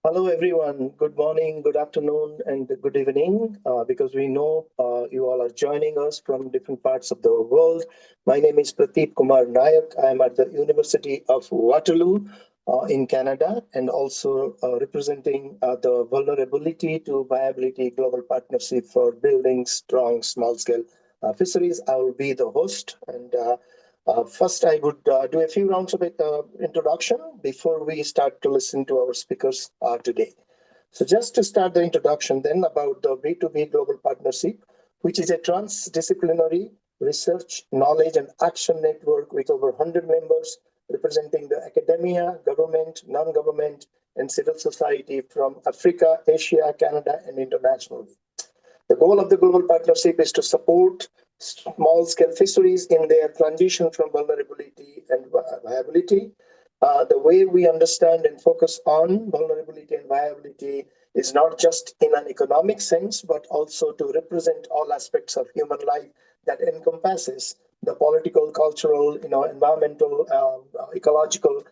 Hello, everyone. Good morning, good afternoon, and good evening, because we know you all are joining us from different parts of the world. My name is Pradeep Kumar Nayak. I am at the University of Waterloo in Canada and also representing the Vulnerability to Viability Global Partnership for Building Strong Small Scale Fisheries. I will be the host. And first, I would do a few rounds of introduction before we start to listen to our speakers today. So, just to start the introduction, then about the B2B Global Partnership, which is a transdisciplinary research, knowledge, and action network with over 100 members representing the academia, government, non government, and civil society from Africa, Asia, Canada, and internationally. The goal of the global partnership is to support small-scale fisheries in their transition from vulnerability and viability. The way we understand and focus on vulnerability and viability is not just in an economic sense, but also to represent all aspects of human life that encompasses the political, cultural, environmental, ecological,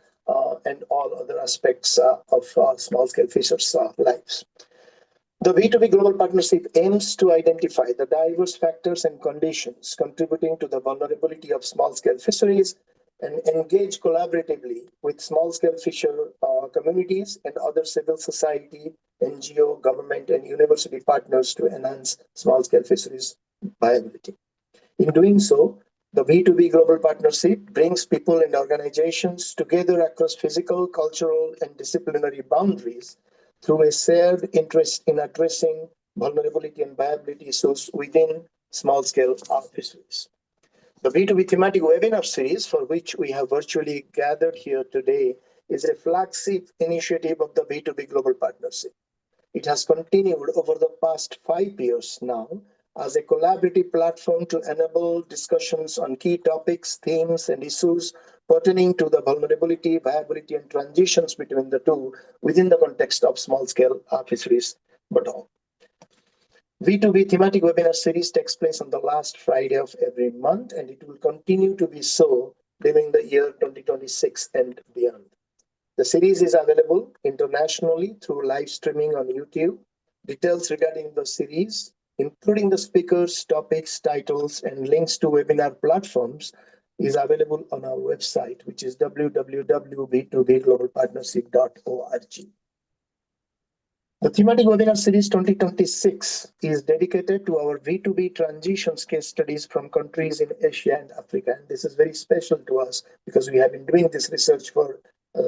and all other aspects of small-scale fishers' lives. The B2B Global Partnership aims to identify the diverse factors and conditions contributing to the vulnerability of small-scale fisheries and engage collaboratively with small-scale fisher communities and other civil society, NGO, government, and university partners to enhance small-scale fisheries viability. In doing so, the B2B Global Partnership brings people and organizations together across physical, cultural, and disciplinary boundaries through a shared interest in addressing vulnerability and viability issues within small-scale fisheries. The B2B thematic webinar series, for which we have virtually gathered here today, is a flagship initiative of the B2B Global Partnership. It has continued over the past 5 years now as a collaborative platform to enable discussions on key topics, themes, and issues pertaining to the vulnerability, viability, and transitions between the two within the context of small-scale fisheries. But all. V2B thematic webinar series takes place on the last Friday of every month, and it will continue to be so during the year 2026 and beyond. The series is available internationally through live streaming on YouTube. Details regarding the series, including the speakers, topics, titles, and links to webinar platforms, is available on our website, which is www.b2bglobalpartnership.org. The thematic webinar series 2026 is dedicated to our V2B transitions case studies from countries in Asia and Africa. And this is very special to us because we have been doing this research for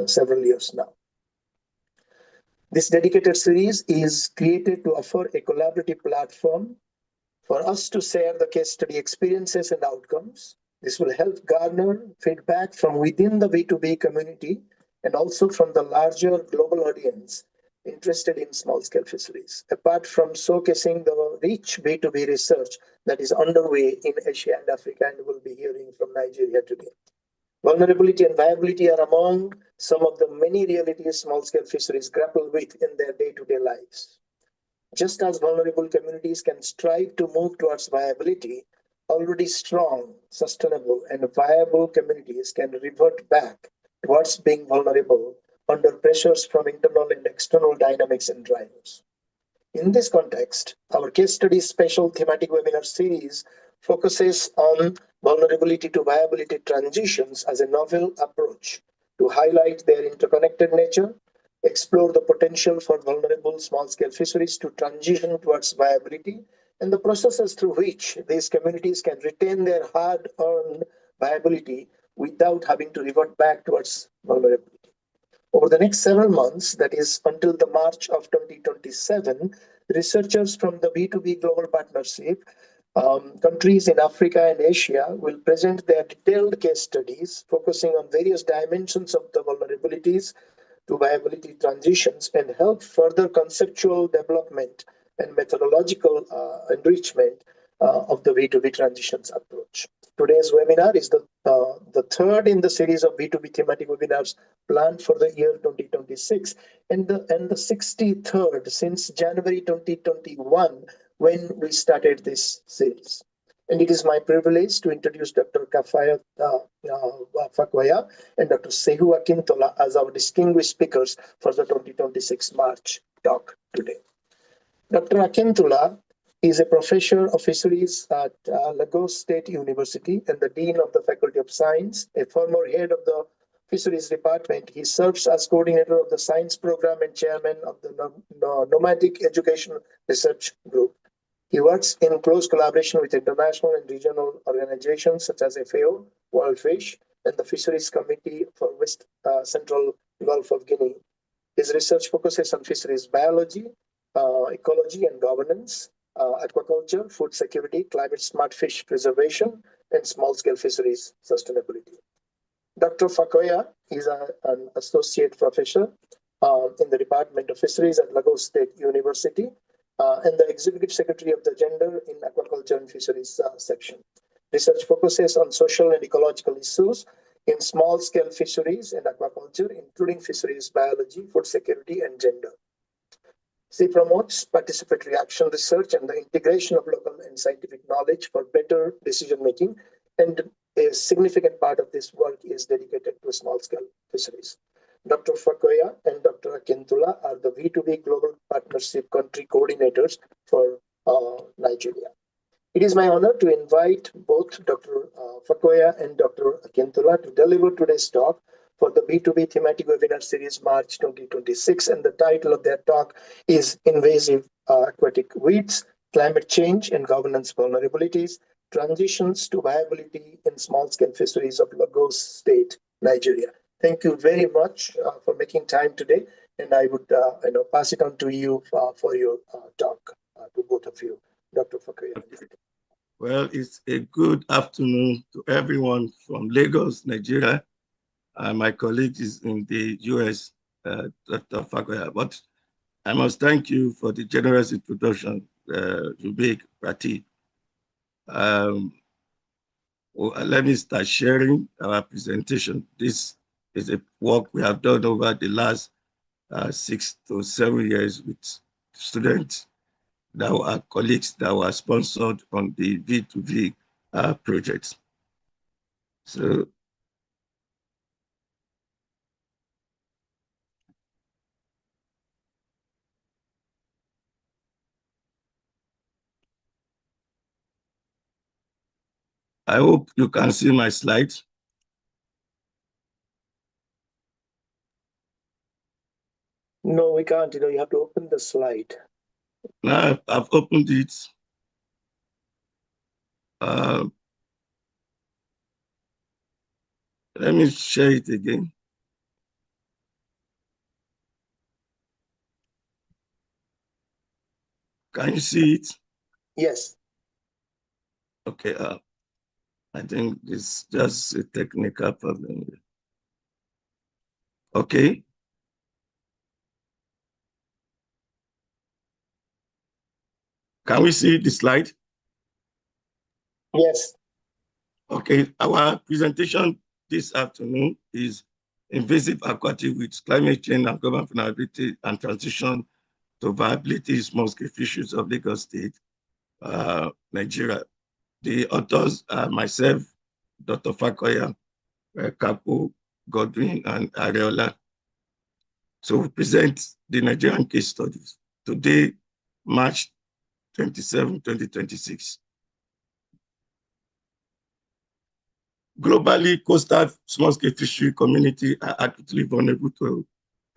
several years now. This dedicated series is created to offer a collaborative platform for us to share the case study experiences and outcomes. This will help garner feedback from within the V2B community and also from the larger global audience interested in small-scale fisheries, apart from showcasing the rich B2B research that is underway in Asia and Africa, and we'll be hearing from Nigeria today. Vulnerability and viability are among some of the many realities small-scale fisheries grapple with in their day-to-day lives. Just as vulnerable communities can strive to move towards viability, already strong, sustainable, and viable communities can revert back towards being vulnerable under pressures from internal and external dynamics and drivers. In this context, our case study special thematic webinar series focuses on vulnerability to viability transitions as a novel approach to highlight their interconnected nature, explore the potential for vulnerable small-scale fisheries to transition towards viability, and the processes through which these communities can retain their hard-earned viability without having to revert back towards vulnerability. Over the next several months, that is until the March of 2027, researchers from the B2B Global Partnership, countries in Africa and Asia will present their detailed case studies focusing on various dimensions of the vulnerabilities to viability transitions and help further conceptual development and methodological enrichment of the B2B transitions approach. Today's webinar is the third in the series of B2B thematic webinars planned for the year 2026 and the 63rd since January 2021 when we started this series. And it is my privilege to introduce Dr. Kafaya Fakwaya and Dr. Sehu Akintola as our distinguished speakers for the 2026 March talk today. Dr. Akintola is a professor of fisheries at Lagos State University and the Dean of the Faculty of Science, a former head of the Fisheries Department. He serves as coordinator of the science program and chairman of the Nomadic Education Research Group. He works in close collaboration with international and regional organizations such as FAO, World Fish, and the Fisheries Committee for West Central Gulf of Guinea. His research focuses on fisheries biology, ecology and governance, aquaculture, food security, climate smart fish preservation, and small-scale fisheries sustainability. Dr. Fakoya is an associate professor in the Department of Fisheries at Lagos State University and the executive secretary of the Gender in Aquaculture and Fisheries section. Research focuses on social and ecological issues in small-scale fisheries and aquaculture, including fisheries biology, food security, and gender. She promotes participatory action research and the integration of local and scientific knowledge for better decision-making, and a significant part of this work is dedicated to small-scale fisheries. Dr. Fakoya and Dr. Akintula are the V2V Global Partnership Country Coordinators for Nigeria. It is my honor to invite both Dr. Fakoya and Dr. Akintula to deliver today's talk for the B2B thematic webinar series March 2026, and the title of their talk is Invasive Aquatic Weeds, Climate Change and Governance Vulnerabilities, Transitions to Viability in Small-Scale Fisheries of Lagos State, Nigeria. Thank you very much for making time today, and I would pass it on to you for your talk to both of you. Dr. Fakoya. Well, it's a good afternoon to everyone from Lagos, Nigeria. My colleague is in the US, Dr. Fakoya. But I must thank you for the generous introduction, Zubik Prati. Let me start sharing our presentation. This is a work we have done over the last 6 to 7 years with students that were colleagues that were sponsored on the V2V projects. So I hope you can see my slides. No, we can't. You have to open the slide. Now I've opened it. Let me share it again. Can you see it? Yes. Okay. I think it's just a technical problem. Okay. Can we see the slide? Yes. Okay. Our presentation this afternoon is Invasive Aquatic with Climate Change and Global Vulnerability and Transition to Viability Small-Scale Fisheries of Lagos State, Nigeria. The authors are myself, Dr. Fakoya, Kapo, Godwin, and Areola. So we present the Nigerian case studies today, March 27, 2026. Globally, coastal small-scale fishery community are acutely vulnerable to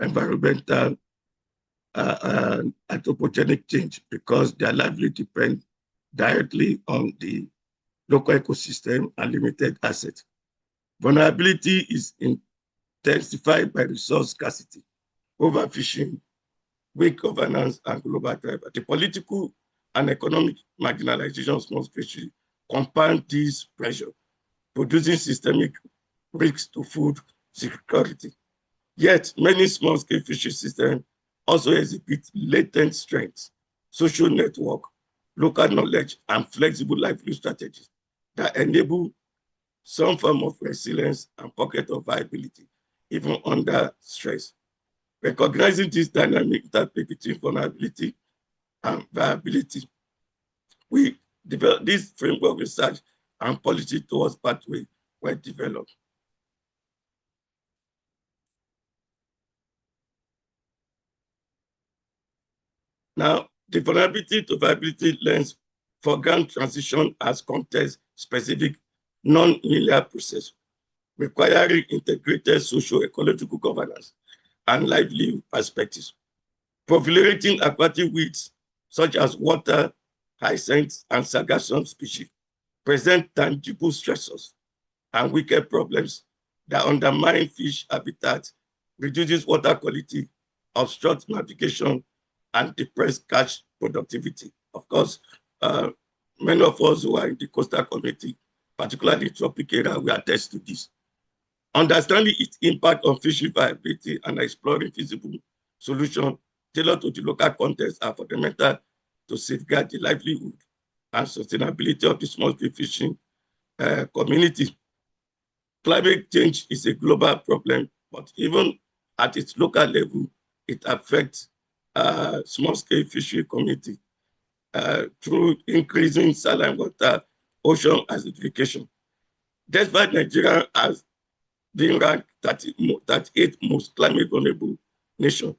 environmental anthropogenic change because their livelihood depends directly on the local ecosystem and limited assets. Vulnerability is intensified by resource scarcity, overfishing, weak governance, and global driver. The political and economic marginalization of small fisheries compound this pressure, producing systemic risks to food security. Yet, many small-scale fishery systems also exhibit latent strengths, social network, local knowledge, and flexible livelihood strategies that enable some form of resilience and pocket of viability, even under stress. Recognizing this dynamic interplay between vulnerability and viability, we This framework research and policy towards pathway were developed. Now, the vulnerability to viability lens foreground transition as context-specific, non-linear process, requiring integrated socio-ecological governance and livelihood perspectives. Proliferating aquatic weeds such as water, hyacinth, and Sargassum species present tangible stressors and wicked problems that undermine fish habitat, reduces water quality, obstruct navigation, and depress catch productivity. Of course, many of us who are in the coastal community, particularly tropical area, we attest to this. Understanding its impact on fishery viability and exploring feasible solutions tailored to the local context are fundamental to safeguard the livelihood and sustainability of the small-scale fishing community. Climate change is a global problem, but even at its local level, it affects small-scale fishery community through increasing saline water, ocean acidification. Despite Nigeria as being ranked 38th most climate vulnerable nation,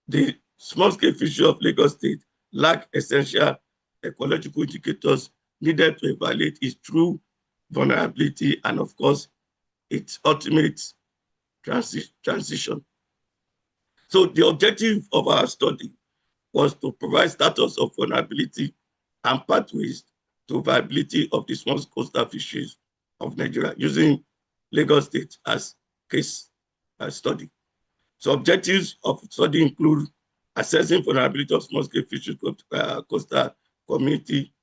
the small-scale fishery of Lagos State lack essential ecological indicators needed to evaluate its true vulnerability and, of course, its ultimate transition. So the objective of our study was to provide status of vulnerability and pathways to viability of the small coastal fisheries of Nigeria using Lagos State as case study. So objectives of study include assessing vulnerability of small-scale fisheries coastal community,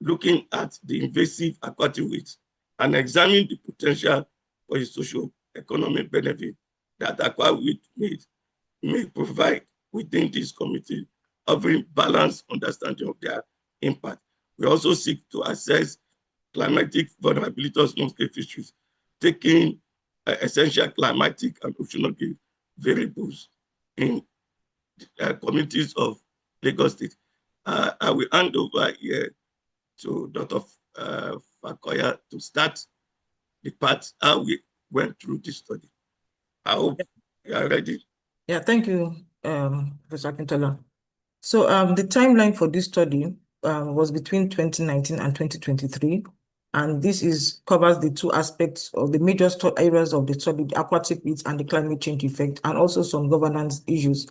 looking at the invasive aquatic weeds, and examining the potential for a socio-economic benefit that aquatic weed may provide within this community, offering balanced understanding of their impact. We also seek to assess climatic vulnerability of small-scale fisheries, taking essential climatic and oceanographic variables in communities of Lagos State. I will hand over here to Dr. Fakoya to start the part how we went through this study. I hope you are ready. Yeah, thank you, Professor Akintola. So the timeline for this study was between 2019 and 2023. And this covers the two aspects of the major areas of the study, the aquatic weeds and the climate change effect, and also some governance issues.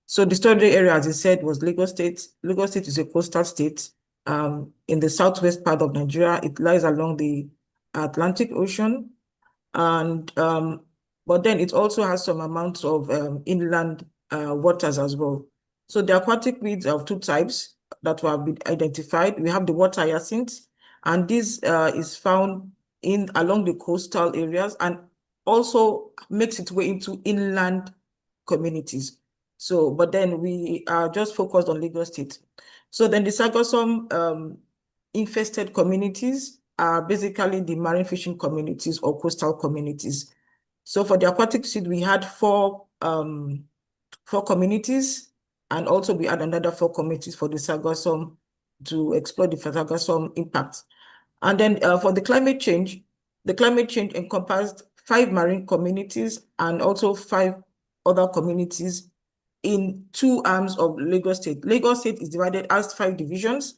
So the study area, as I said, was Lagos State. Lagos State is a coastal state in the southwest part of Nigeria. It lies along the Atlantic Ocean, and but then it also has some amounts of inland waters as well. So the aquatic weeds are of two types that have been identified. We have the water hyacinth, and this is found along the coastal areas and also makes its way into inland communities. So, but then we are just focused on Lagos State. So then the Sargassum infested communities are basically the marine fishing communities or coastal communities. So for the aquatic seed, we had four communities, and also we had another 4 communities for the Sargassum to explore the Sargassum impact. And then for the climate change encompassed 5 marine communities and also 5 other communities in 2 arms of Lagos State. Lagos State is divided as 5 divisions,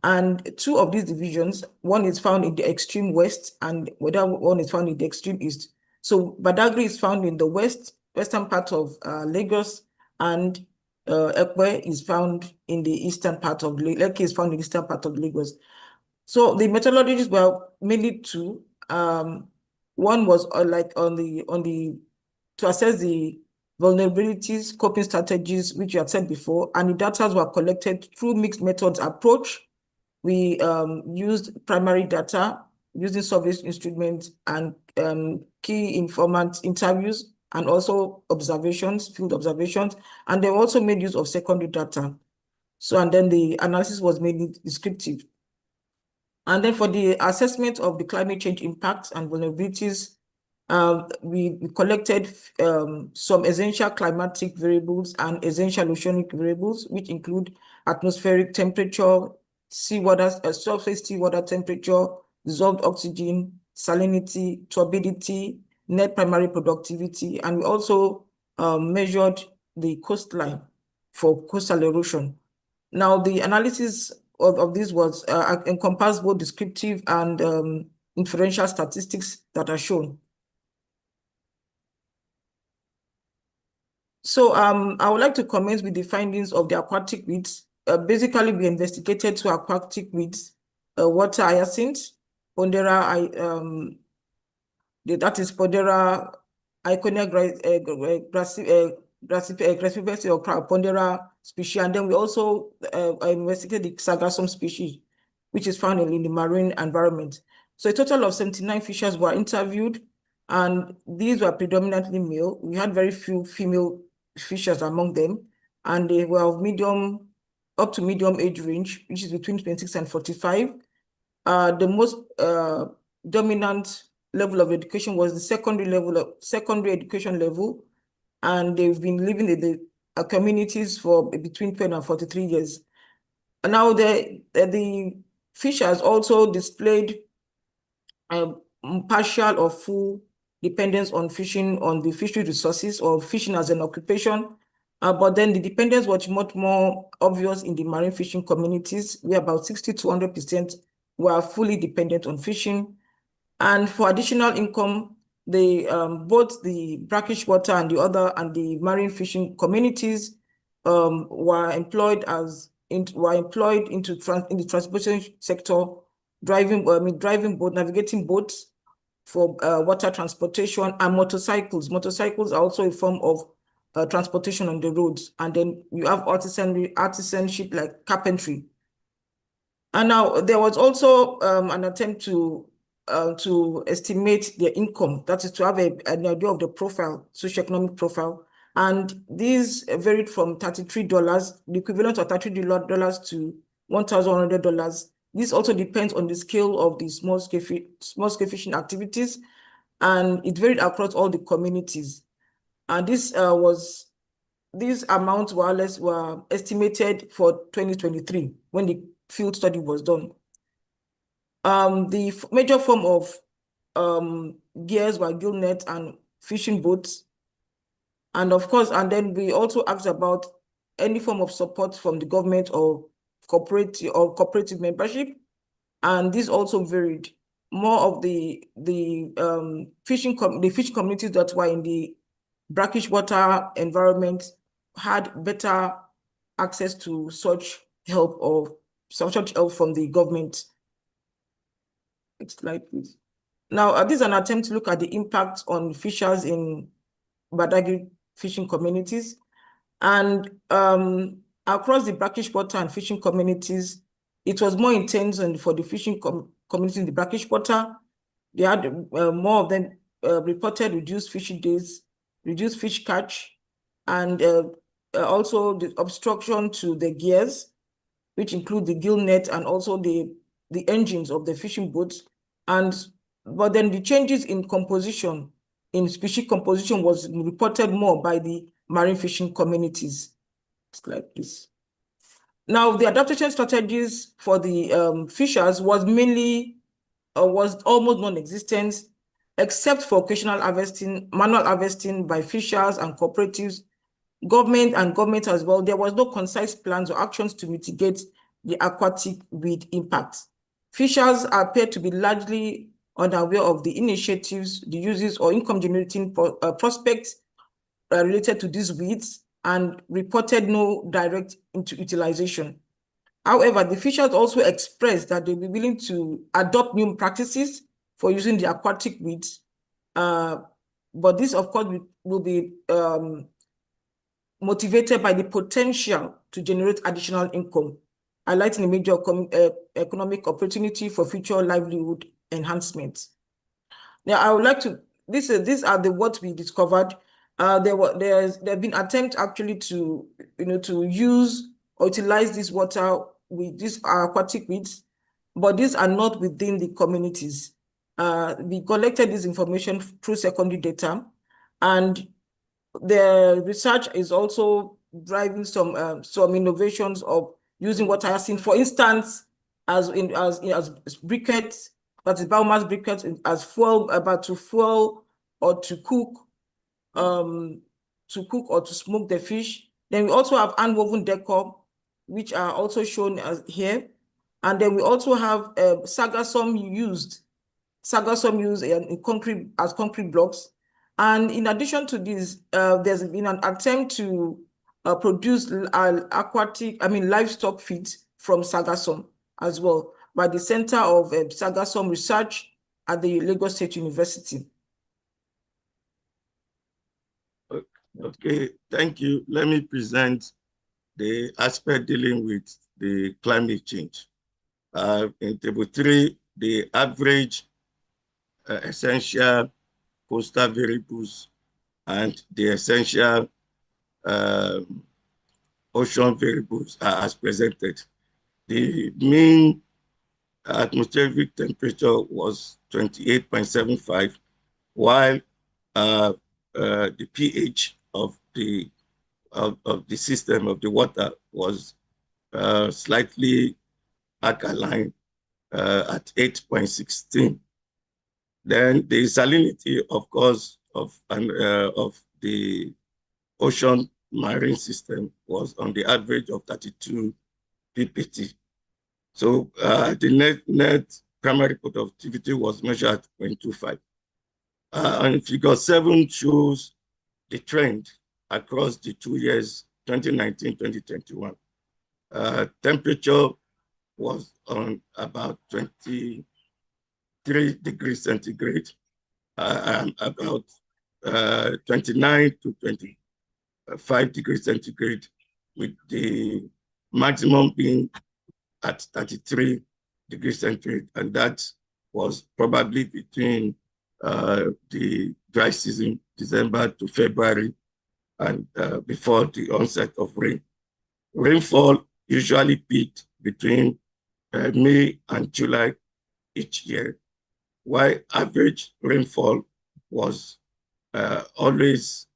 and 2 of these divisions, one is found in the extreme west and the other one is found in the extreme east. So Badagry is found in the western part of Lagos, and Ekwe is found in the eastern part of Lekki is found in the eastern part of Lagos. So the methodologies were mainly 2. One was to assess the vulnerabilities, coping strategies, which you had said before, and the data were collected through mixed methods approach. We used primary data using survey instruments and key informant interviews, and also observations, field observations, and they also made use of secondary data. So, and then the analysis was mainly descriptive. And then for the assessment of the climate change impacts and vulnerabilities, we collected some essential climatic variables and essential oceanic variables, which include atmospheric temperature, seawater, surface seawater temperature, dissolved oxygen, salinity, turbidity, net primary productivity, and we also measured the coastline for coastal erosion. Now, the analysis of this was encompassed both descriptive and inferential statistics that are shown. So I would like to commence with the findings of the aquatic weeds. Basically, we investigated two aquatic weeds, water hyacinth, Pontederia, that is Pontederia Iconia crassipes or Pontederia species, and then we also investigated the Sargassum species, which is found in the marine environment. So a total of 79 fishers were interviewed, and these were predominantly male. We had very few female fishers among them, and they were of medium up to medium age range, which is between 26 and 45. The most dominant level of education was the secondary education level, and they've been living in the communities for between 20 and 43 years. And now the fishers also displayed partial or full dependence on fishing, on the fishery resources or fishing as an occupation. But then the dependence was much more obvious in the marine fishing communities, where about 60 to 100% were fully dependent on fishing. And for additional income, both the brackish water and the marine fishing communities were employed in the transportation sector, driving boat, navigating boats for water transportation, and motorcycles. Motorcycles are also a form of transportation on the roads. And then you have artisanship like carpentry. And now there was also an attempt to estimate their income, that is to have an idea of the profile, socioeconomic profile. And these varied from $33, the equivalent of $33 to $1,100. This also depends on the scale of the small scale fishing activities, and it varied across all the communities. And these amounts were estimated for 2023 when the field study was done. The major form of gears were gill net and fishing boats. And of course, and then we also asked about any form of support from the government or cooperative membership. And this also varied. More of the fishing communities that were in the brackish water environment had better access to such help from the government. Next slide, please. Now, this is an attempt to look at the impact on fishers in Badagry fishing communities. And across the brackish water and fishing communities, it was more intense for the fishing communities in the brackish water. They had more of them reported reduced fishing days, reduced fish catch, and also the obstruction to the gears, which include the gill net and also the engines of the fishing boats. But then the changes in composition, in species composition, was reported more by the marine fishing communities. Next slide, please. Now, the adaptation strategies for the fishers was almost non-existent, except for occasional manual harvesting by fishers and cooperatives, government as well. There was no concise plans or actions to mitigate the aquatic weed impact. Fishers appear to be largely unaware of the initiatives, the uses, or income-generating prospects related to these weeds, and reported no direct utilization. However, the fishers also expressed that they'll be willing to adopt new practices for using the aquatic weeds. But this, of course, will be motivated by the potential to generate additional income, highlighting a major economic opportunity for future livelihood enhancements. Now, I would like to, these are what we discovered. There have been attempts actually to use or utilize this water with these aquatic weeds, but these are not within the communities. We collected this information through secondary data, and the research is also driving some innovations of using water hyacinth. For instance, as briquettes, that is biomass briquettes, as fuel, about to fuel or to cook or to smoke the fish. Then we also have hand-woven decor, which are also shown as here. And then we also have sargassum used in concrete as concrete blocks. And in addition to this, there's been an attempt to produce livestock feed from sargassum as well by the Center of Sargassum Research at the Lagos State University. Okay, thank you. Let me present the aspect dealing with the climate change. In table 3, the average essential coastal variables and the essential ocean variables are as presented. The mean atmospheric temperature was 28.75, while the pH of the system of the water was slightly alkaline at 8.16. Then the salinity, of course, of the ocean marine system was on the average of 32 ppt. So the net primary productivity was measured at 0.25. And figure 7 shows the trend across the 2 years, 2019-2021. Temperature was on about 23 degrees centigrade, about 29 to 25 degrees centigrade, with the maximum being at 33 degrees centigrade, and that was probably between the dry season, December to February, and before the onset of rain. Rainfall usually peaked between May and July each year, while average rainfall was always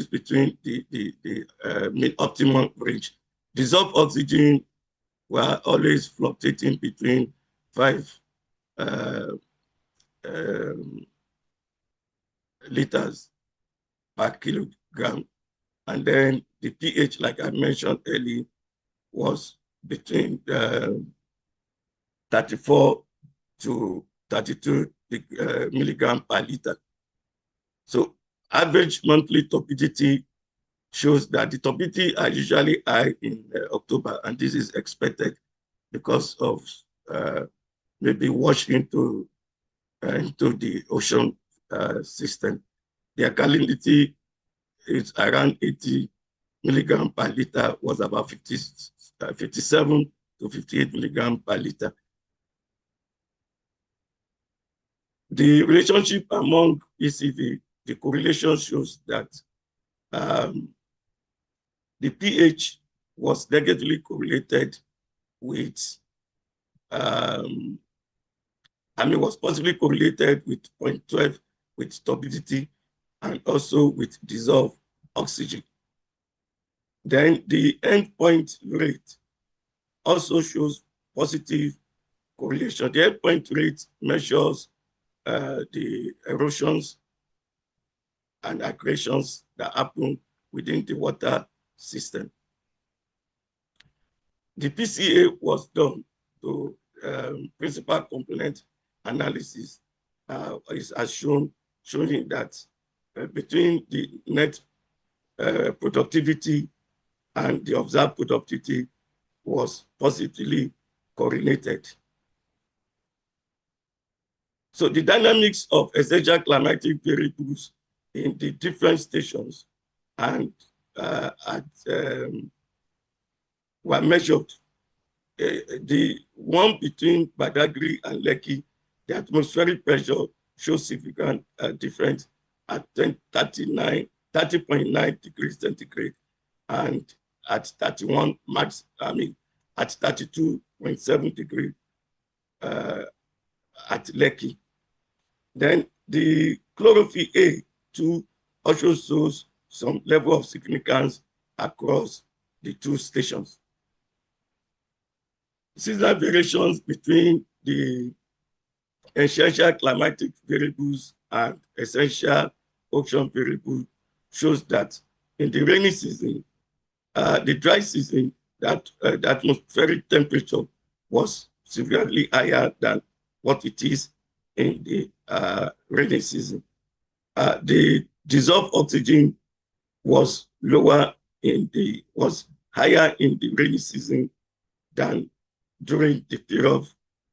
between the optimum range. Dissolved oxygen were always fluctuating between 5 liters per kilogram. And then the pH, like I mentioned earlier, was between 34 to 32 milligram per liter. So average monthly turbidity shows that the turbidity are usually high in October, and this is expected because of maybe wash into the ocean system. The alkalinity is around 80 milligram per liter, was about 57 to 58 milligram per liter. The relationship among ECV, the correlation shows that the pH was negatively correlated with, was positively correlated with 0.12 with turbidity and also with dissolved oxygen. Then the endpoint rate also shows positive correlation. The endpoint rate measures the erosions and accretions that happen within the water system. The PCA was done to principal component analysis is as shown, showing that between the net productivity and the observed productivity was positively correlated. So the dynamics of essential climatic variables in the different stations and were measured. The one between Badagry and Lekki, the atmospheric pressure shows significant difference at 30.9 degrees centigrade, and at 32.7 degrees at Lekki. Then the chlorophyll A2 also shows some level of significance across the two stations. seasonal variations between the essential climatic variables and essential ocean variable shows that in the rainy season, the dry season, that the atmospheric temperature was severely higher than what it is in the rainy season. The dissolved oxygen was higher in the rainy season than during the period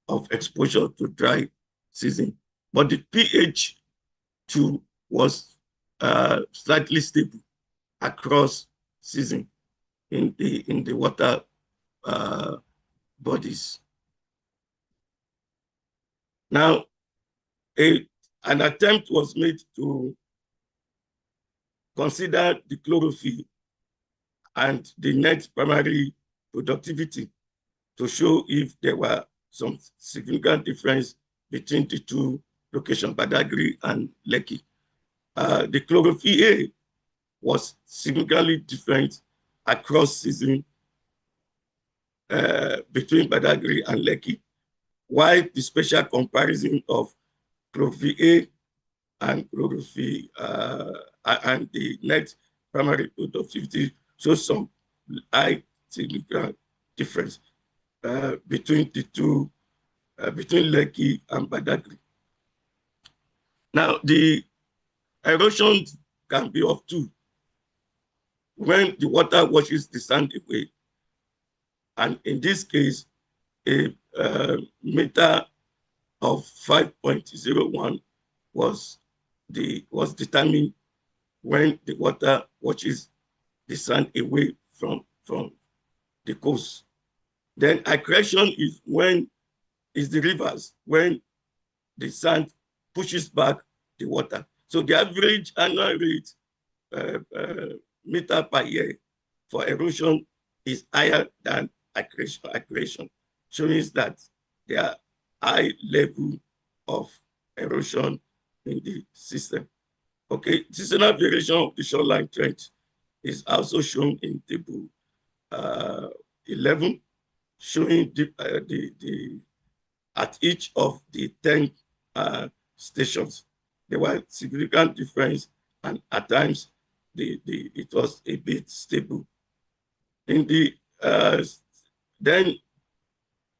of exposure to dry season. But the pH too was slightly stable across season in the water bodies. Now, an attempt was made to consider the chlorophyll and the net primary productivity to show if there were some significant difference between the two locations, Badagry and Lekki. The chlorophyll A was significantly different across season between Badagry and Lekki, while the spatial comparison of chlorophyll A and chlorophyll and the net primary productivity shows some high significant difference between the two, between Lekki and Badagry. Now, the erosion can be of two. When the water washes the sand away, and in this case, a meter of 5.01 was determined when the water washes the sand away from the coast. Then accretion is the rivers, when the sand pushes back the water. So the average annual rate meter per year for erosion is higher than accretion, showing that there are high level of erosion in the system. Okay, seasonal variation of the shoreline trench is also shown in table 11, showing at each of the 10 stations, there was significant difference, and at times it was a bit stable. In the then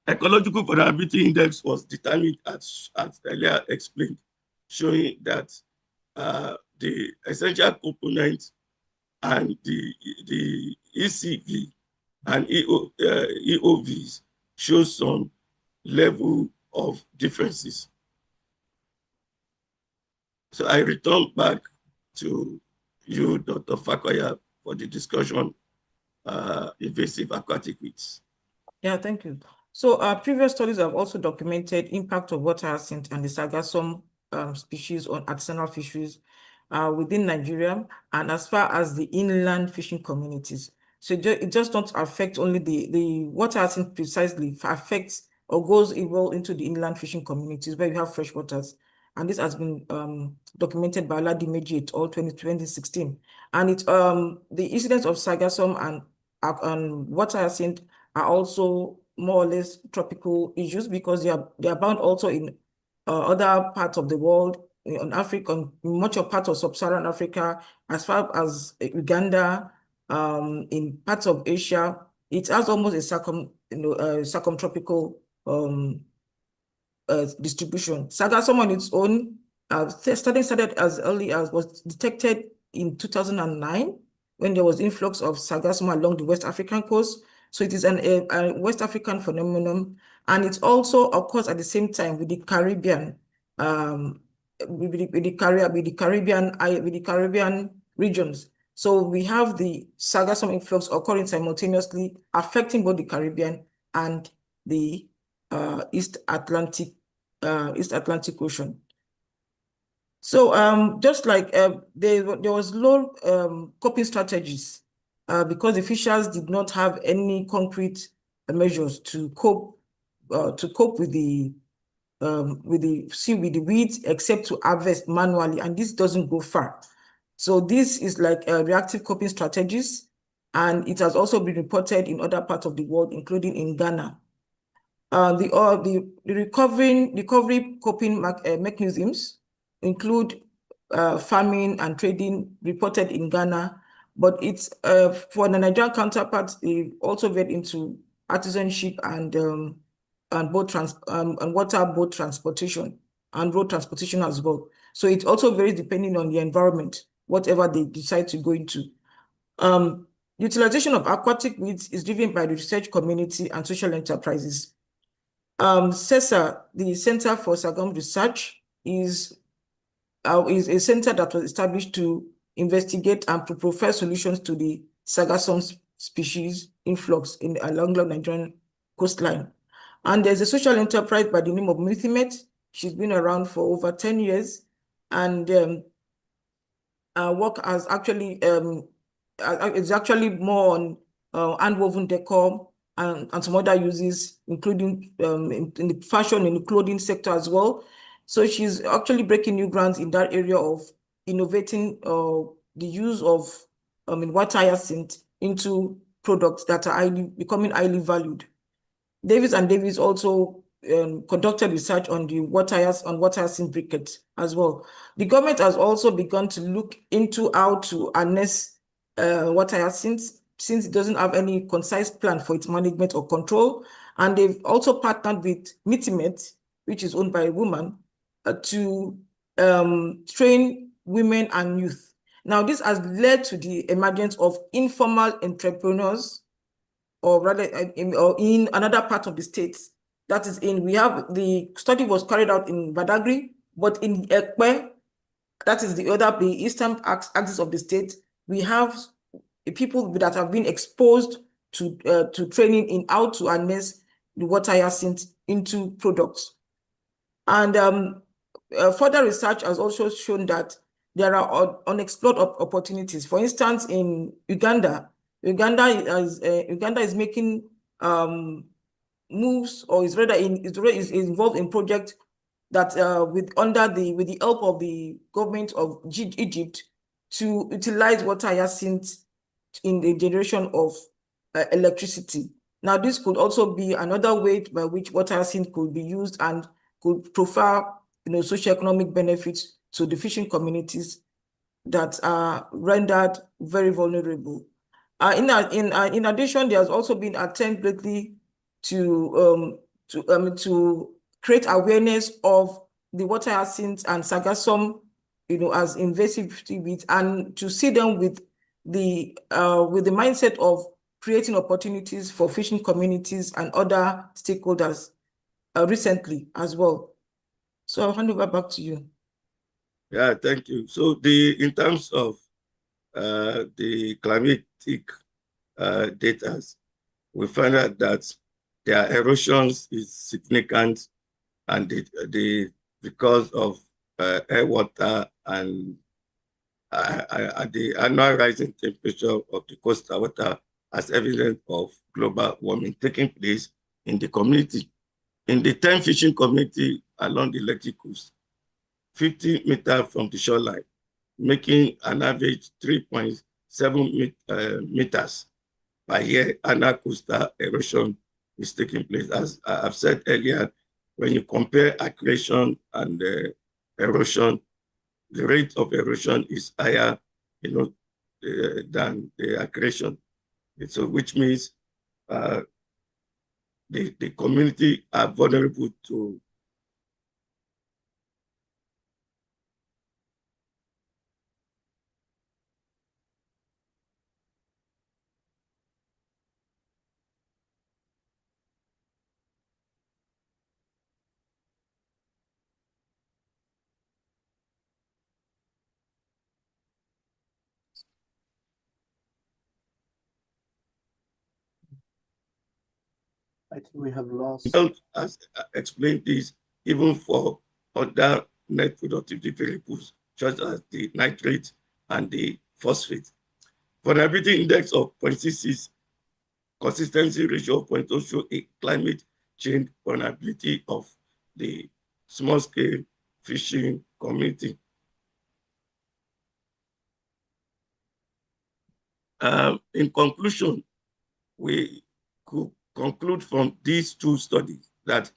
ecological vulnerability index was determined as earlier explained, showing that the essential components and the ECV and EOVs show some level of differences. So I return back to you, Dr. Fakoya, for the discussion, invasive aquatic weeds. Yeah, thank you. So previous studies have also documented impact of water hyacinth and the Sargassum species on artisanal fisheries within Nigeria and as far as the inland fishing communities. So it just don't affect only the water hyacinth precisely, affects or goes well into the inland fishing communities where you have fresh waters. And this has been documented by Oladimeji et al. 2016. And the incidence of Sargassum and water hyacinth are also more or less tropical issues because they are bound also in other parts of the world, in Africa, in much of part of sub-Saharan Africa, as far as Uganda, in parts of Asia. It has almost a circumtropical distribution. Sargassum on its own, started as early as was detected in 2009 when there was influx of Sargassum along the West African coast. So it is a West African phenomenon, and it also occurs at the same time with the Caribbean, with the Caribbean regions. So we have the Sargassum influx occurring simultaneously, affecting both the Caribbean and the East Atlantic Ocean. So just like there was low coping strategies because the fishers did not have any concrete measures to cope with the weeds except to harvest manually, and this doesn't go far. So this is like reactive coping strategies, and it has also been reported in other parts of the world, including in Ghana. The recovery coping mechanisms include farming and trading reported in Ghana, but it's for the Nigerian counterparts, they also get into artisanship and water boat transportation and road transportation as well. So it's also very depending on the environment, whatever they decide to go into. Utilization of aquatic weeds is driven by the research community and social enterprises. CESA, the Center for Sargassum Research, is a center that was established to investigate and to provide solutions to the Sargassum species influx along the Nigerian coastline. And there's a social enterprise by the name of Mythimet. She's been around for over 10 years, and work has actually is actually more on handwoven decor and some other uses, including in the fashion and the clothing sector as well. So she's actually breaking new grounds in that area of innovating the use of water hyacinth into products that are becoming highly valued. Davis and Davis also conducted research on the water hyacinth briquettes as well. The government has also begun to look into how to harness water hyacinth, since it doesn't have any concise plan for its management or control. And they've also partnered with Mythimet, which is owned by a woman, to train women and youth. Now, this has led to the emergence of informal entrepreneurs, or rather in another part of the state. That is the study was carried out in Badagry, but in Ekpe, that is the eastern axis of the state, we have people that have been exposed to training in how to harness the water hyacinth into products. And further research has also shown that there are unexplored opportunities. For instance, in Uganda is making moves, or is involved in projects that with the help of the government of Egypt to utilize water hyacinth in the generation of electricity. Now, this could also be another way by which water hyacinth could be used and could provide socioeconomic benefits to the fishing communities that are rendered very vulnerable. In addition, there has also been attempts lately to create awareness of the water hyacinth and Sargassum, as invasive weeds, and to see them with the mindset of creating opportunities for fishing communities and other stakeholders recently as well. So I'll hand over back to you. Yeah, thank you. So in terms of the climatic data, we find out that their erosions is significant, and because of air, water, and the annual rising temperature of the coastal water as evidence of global warming taking place in the community. In the 10 fishing community along the Lekki coast, 50 meters from the shoreline, making an average 3.7 meters per year annual coastal erosion is taking place. As I've said earlier, when you compare accretion and erosion, the rate of erosion is higher, than the accretion. So, which means the community are vulnerable to I think we have lost. As explained this, even for other net productivity variables, such as the nitrate and the phosphate. Vulnerability index of 0.66, consistency ratio of 0.0 show a climate change vulnerability of the small-scale fishing community. In conclusion, we could conclude from these two studies that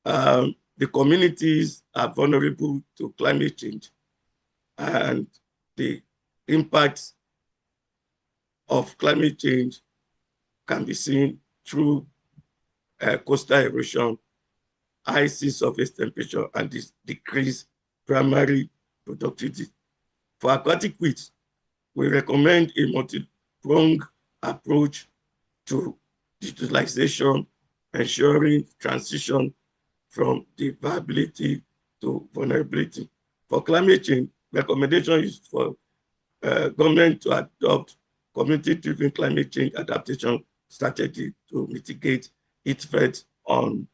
the communities are vulnerable to climate change, and the impacts of climate change can be seen through coastal erosion, high sea surface temperature, and this decreased primary productivity. For aquatic weeds, we recommend a multi-pronged approach to digitalization, ensuring transition from the viability to vulnerability. For climate change, recommendation is for government to adopt community-driven climate change adaptation strategy to mitigate its effect on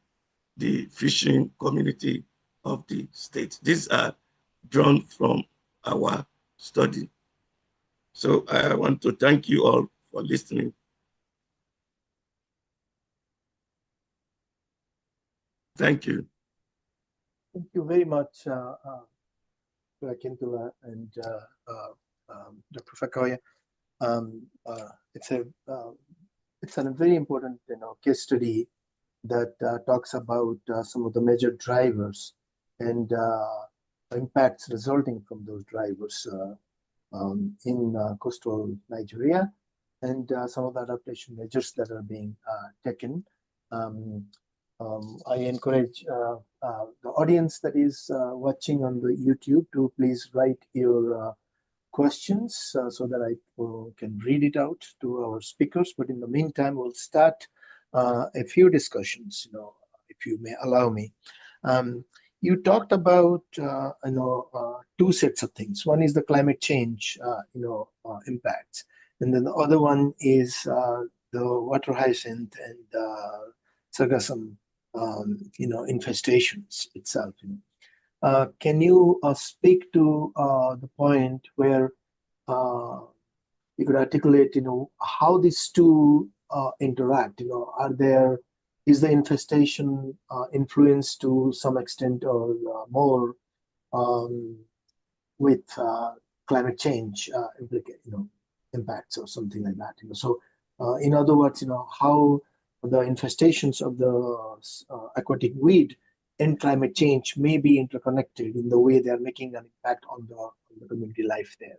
the fishing community of the state. These are drawn from our study. So I want to thank you all for listening. Thank you. Thank you very much, Kintula and Dr. Fakoya. It's a very important, case study that talks about some of the major drivers and impacts resulting from those drivers in coastal Nigeria, and some of the adaptation measures that are being taken. I encourage the audience that is watching on the YouTube to please write your questions so that I can read it out to our speakers. But in the meantime, we'll start a few discussions, if you may allow me. You talked about, two sets of things. One is the climate change, impacts, and then the other one is the water hyacinth and Sargassum, infestations itself. Can you speak to the point where you could articulate, how these two interact? Is the infestation influenced to some extent or more with climate change impacts or something like that? So, in other words, how the infestations of the aquatic weed and climate change may be interconnected in the way they are making an impact on the community life there.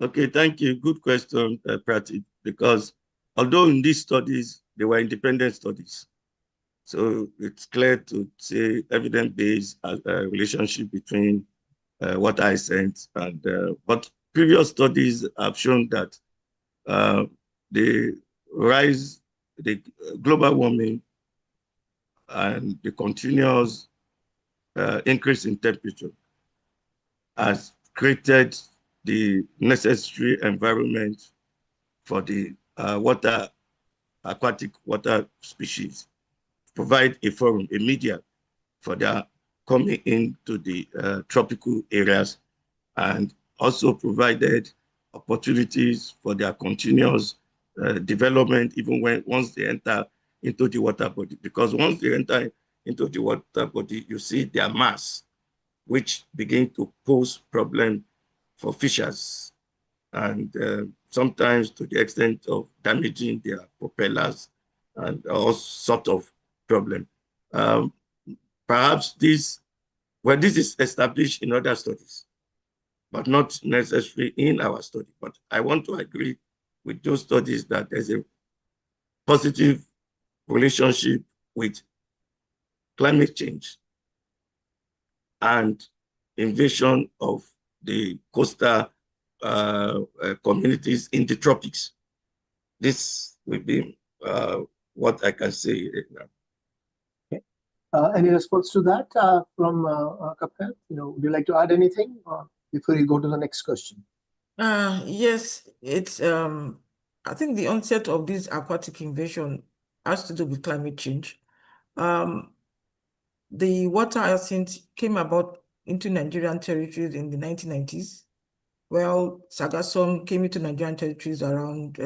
Okay, thank you. Good question, Pratik, because although in these studies, they were independent studies, so it's clear to say evidence-based relationship between water hyacinth and, but previous studies have shown that the global warming and the continuous increase in temperature has created the necessary environment for the aquatic water species, provide a forum, a media for their coming into the tropical areas, and also provided opportunities for their continuous development even once they enter into the water body. Because once they enter into the water body, you see their mass, which begin to pose problem for fishers, and sometimes to the extent of damaging their propellers and all sorts of problem. Perhaps this is established in other studies, but not necessarily in our study. But I want to agree with those studies that there's a positive relationship with climate change and invasion of the coastal communities in the tropics. This will be what I can say now. Okay. Any response to that from Kapil? Would you like to add anything before you go to the next question? Yes, it's I think the onset of this aquatic invasion has to do with climate change. The water hyacinth came about into Nigerian territories in the 1990s. Well, Sargassum came into Nigerian territories around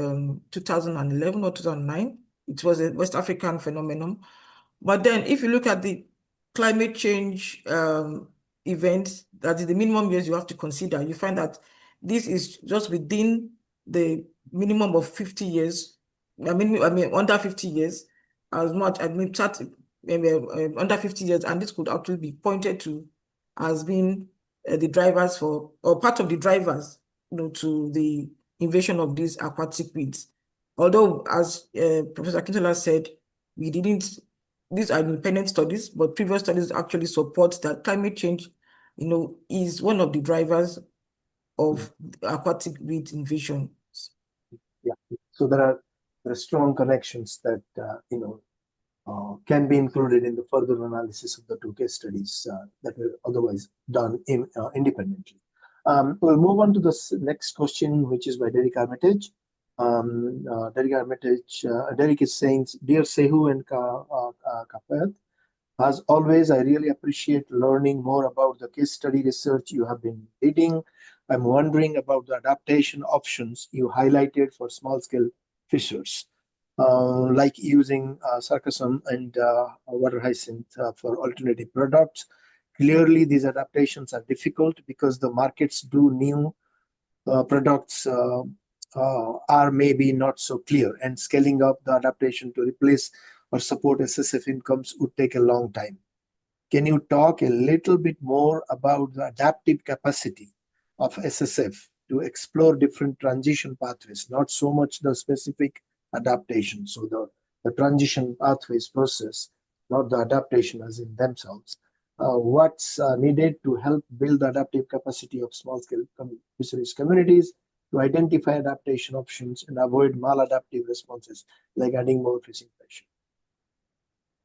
2011 or 2009. It was a West African phenomenon. But then if you look at the climate change events, that is the minimum years you have to consider, you find that this is just within the minimum of 50 years, I mean under 50 years. as much as maybe under 50 years, and this could actually be pointed to as being the drivers for, or part of the drivers, to the invasion of these aquatic weeds. Although, as Professor Akintola said, these are independent studies, but previous studies actually support that climate change, is one of the drivers of aquatic weed invasion. Yeah, so there are strong connections that can be included in the further analysis of the two case studies that were otherwise done independently. We'll move on to the next question, which is by Derek Armitage. Derek is saying, "Dear Sehu and Kafayat, as always, I really appreciate learning more about the case study research you have been leading. I'm wondering about the adaptation options you highlighted for small-scale fishers, like using Sargassum and water hyacinth for alternative products. Clearly, these adaptations are difficult because the markets do new products are maybe not so clear, and scaling up the adaptation to replace or support SSF incomes would take a long time. Can you talk a little bit more about the adaptive capacity of SSF to explore different transition pathways, not so much the specific adaptation, so the transition pathways process, not the adaptation as in themselves. What's needed to help build the adaptive capacity of small-scale fisheries communities to identify adaptation options and avoid maladaptive responses, like adding more fishing pressure?"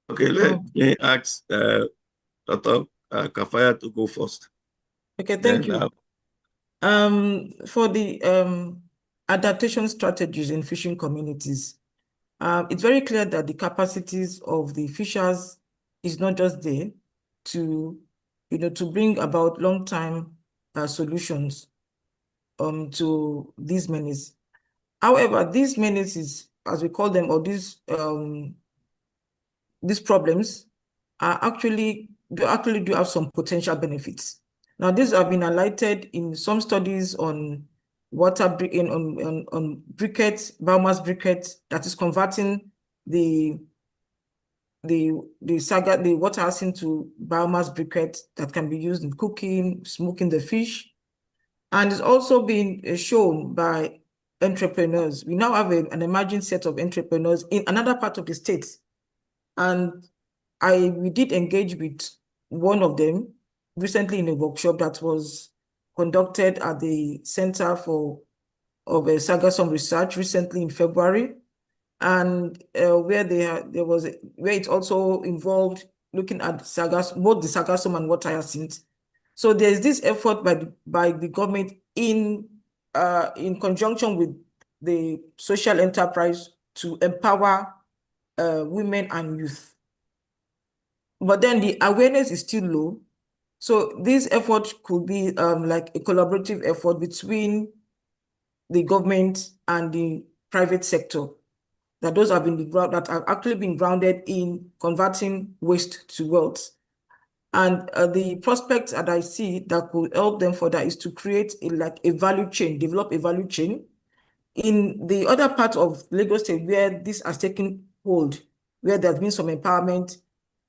Okay, let me ask Dr. Kafaya to go first. Okay, thank you. For the adaptation strategies in fishing communities, it's very clear that the capacities of the fishers is not just there to bring about long-term solutions to these menaces. However, these menaces, as we call them, or these problems are actually do have some potential benefits. Now, these have been highlighted in some studies on water on briquettes, biomass briquettes, that is converting the water hyacinth to biomass briquettes that can be used in cooking, smoking the fish. And it's also been shown by entrepreneurs. We now have an emerging set of entrepreneurs in another part of the state. And we did engage with one of them recently in a workshop that was conducted at the Center of Sargassum Research recently in February, and where it also involved looking at both the Sargassum and water hyacinth. So there's this effort by the government in conjunction with the social enterprise to empower women and youth. But then the awareness is still low. So this effort could be like a collaborative effort between the government and the private sector. That have actually been grounded in converting waste to wealth. And the prospects that I see that could help them for that is to create a value chain, develop a value chain. In the other part of Lagos State where this has taken hold, where there's been some empowerment,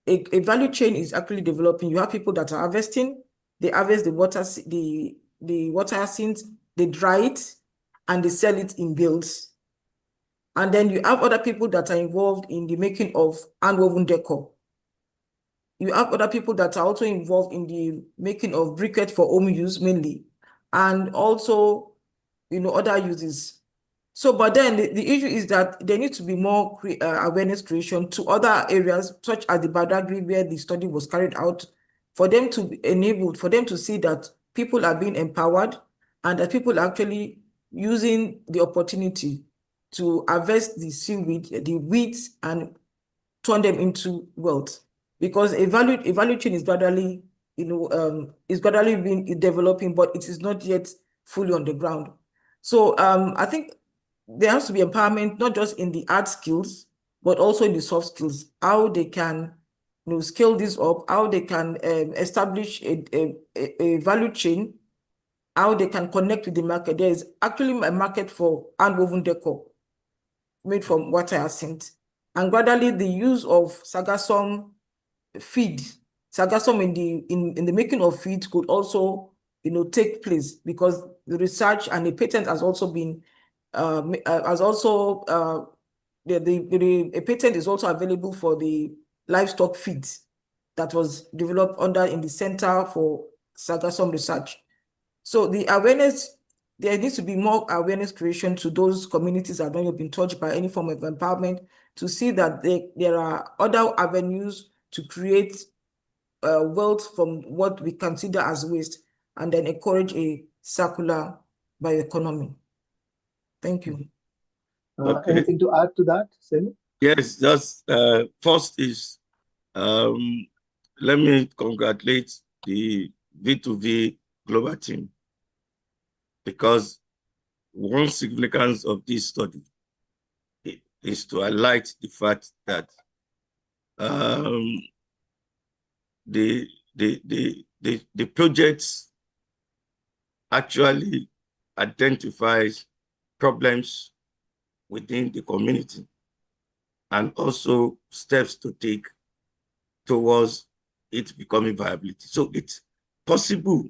a value chain is actually developing. You have people that are harvesting, they harvest the water hyacinth, they dry it, and they sell it in bales. And then you have other people that are involved in the making of handwoven decor. You have other people that are also involved in the making of briquettes for home use mainly, and also, other uses. So, but then the issue is that there needs to be more awareness creation to other areas, such as the Badagry, where the study was carried out, for them to be enabled, for them to see that people are being empowered and that people are actually using the opportunity to harvest the seaweed, the weeds, and turn them into wealth. Because a value chain is gradually, been developing, but it is not yet fully on the ground. So I think there has to be empowerment, not just in the hard skills, but also in the soft skills, how they can scale this up, how they can establish a value chain, how they can connect with the market. There is actually a market for handwoven decor made from water hyacinth. And gradually the use of Sargassum feed, Sargassum in the making of feed could also, take place, because the research and the patent has also been has also a patent is also available for the livestock feeds that was developed in the Center for Sargassum Research. So the awareness, there needs to be more awareness creation to those communities that have not been touched by any form of empowerment, to see that there are other avenues to create wealth from what we consider as waste, and then encourage a circular bioeconomy. Thank you. Okay. Anything to add to that, Selu? Yes, just first is let me congratulate the V2V global team, because one significance of this study is to highlight the fact that the projects actually identifies problems within the community and also steps to take towards it becoming viability. So it's possible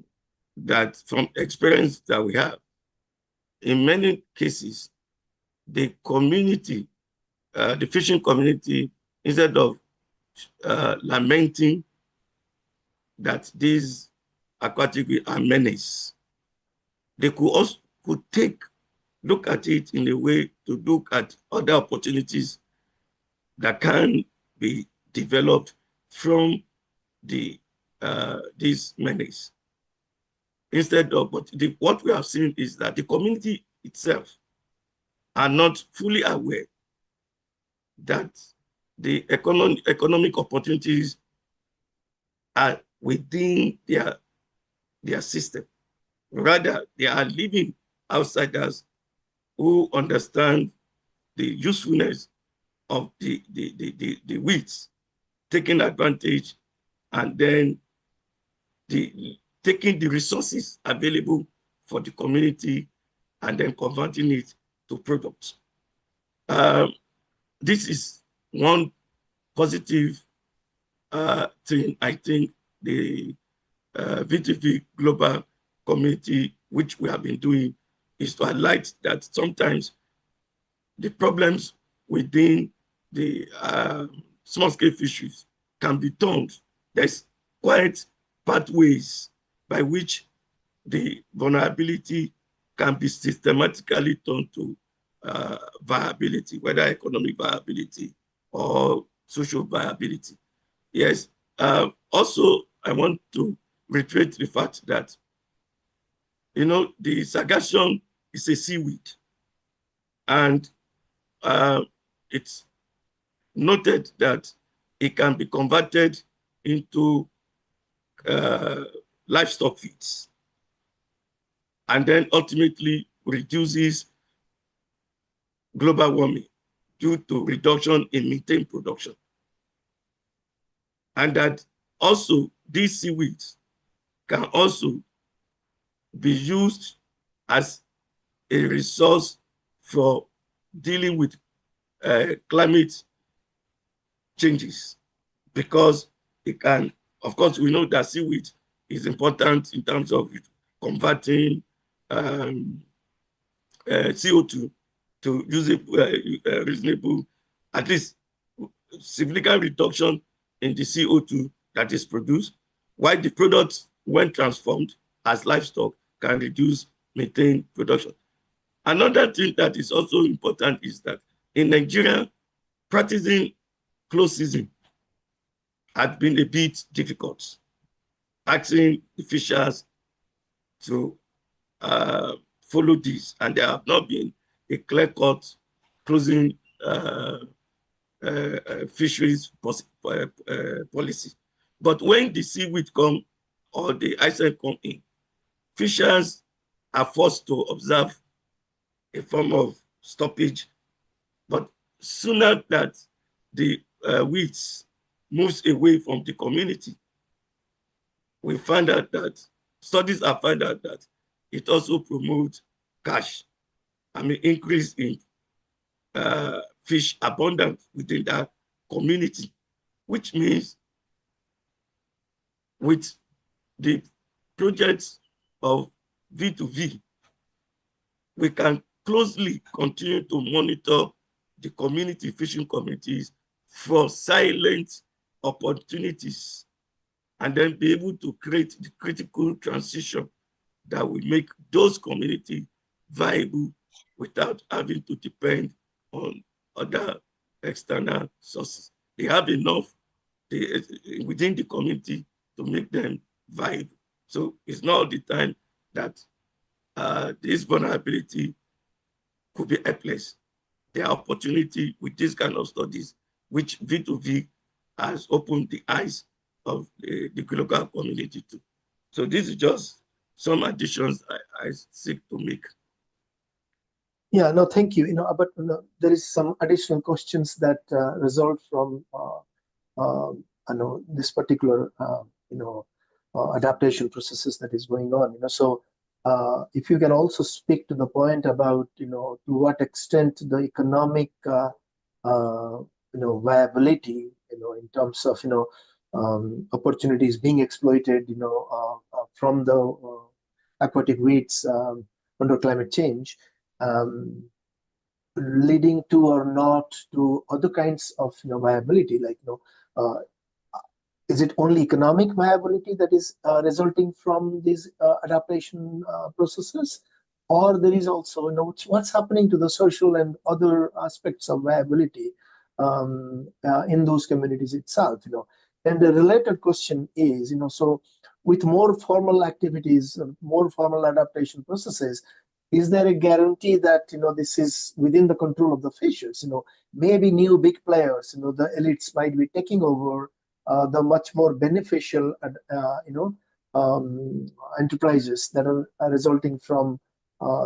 that from experience that we have, in many cases, the community, the fishing community, instead of lamenting that these aquatic are menace, they could look at it in a way to look at other opportunities that can be developed from these menace. Instead of, what we have seen is that the community itself are not fully aware that the economic opportunities are within their system. Rather, they are living outsiders who understand the usefulness of the weeds, taking advantage, and then taking the resources available for the community and then converting it to products. This is one positive thing I think the V2V global community, which we have been doing, is to highlight that sometimes the problems within the small-scale fisheries can be turned. There's quite pathways by which the vulnerability can be systematically turned to viability, whether economic viability or social viability. Yes. Also, I want to reiterate the fact that, the Sargassum is a seaweed, and it's noted that it can be converted into livestock feeds, and then ultimately reduces global warming due to reduction in methane production. And that also these seaweeds can also be used as a resource for dealing with climate changes, because it can, of course, we know that seaweed is important in terms of converting CO2 to usable, reasonable, at least significant reduction in the CO2 that is produced, while the products, when transformed as livestock, can reduce methane production. Another thing that is also important is that in Nigeria, practicing closed season had been a bit difficult, asking the fishers to follow this, and there have not been a clear-cut closing fisheries policy. But when the seaweed come or the hyacinth come in, fishers are forced to observe a form of stoppage. But sooner that the weeds moves away from the community, we find out that studies have found out that it also promotes increase in fish abundant within that community, which means with the projects of V2V, we can closely continue to monitor the community, fishing communities, for silent opportunities, and then be able to create the critical transition that will make those communities viable without having to depend on other external sources. They have enough within the community to make them viable. So it's not all the time that this vulnerability could be helpless. There are opportunity with this kind of studies, which V2V has opened the eyes of the global community to. So this is just some additions I seek to make. Yeah, no, thank you. But there is some additional questions that result from this particular adaptation processes that is going on. So if you can also speak to the point about to what extent the economic viability in terms of opportunities being exploited from the aquatic weeds under climate change, leading to or not to other kinds of viability, like uh, is it only economic viability that is resulting from these adaptation processes, or there is also what's happening to the social and other aspects of viability in those communities itself? And the related question is, so with more formal activities, more formal adaptation processes, is there a guarantee that this is within the control of the fishers? Maybe new big players, the elites might be taking over the much more beneficial, enterprises that are resulting from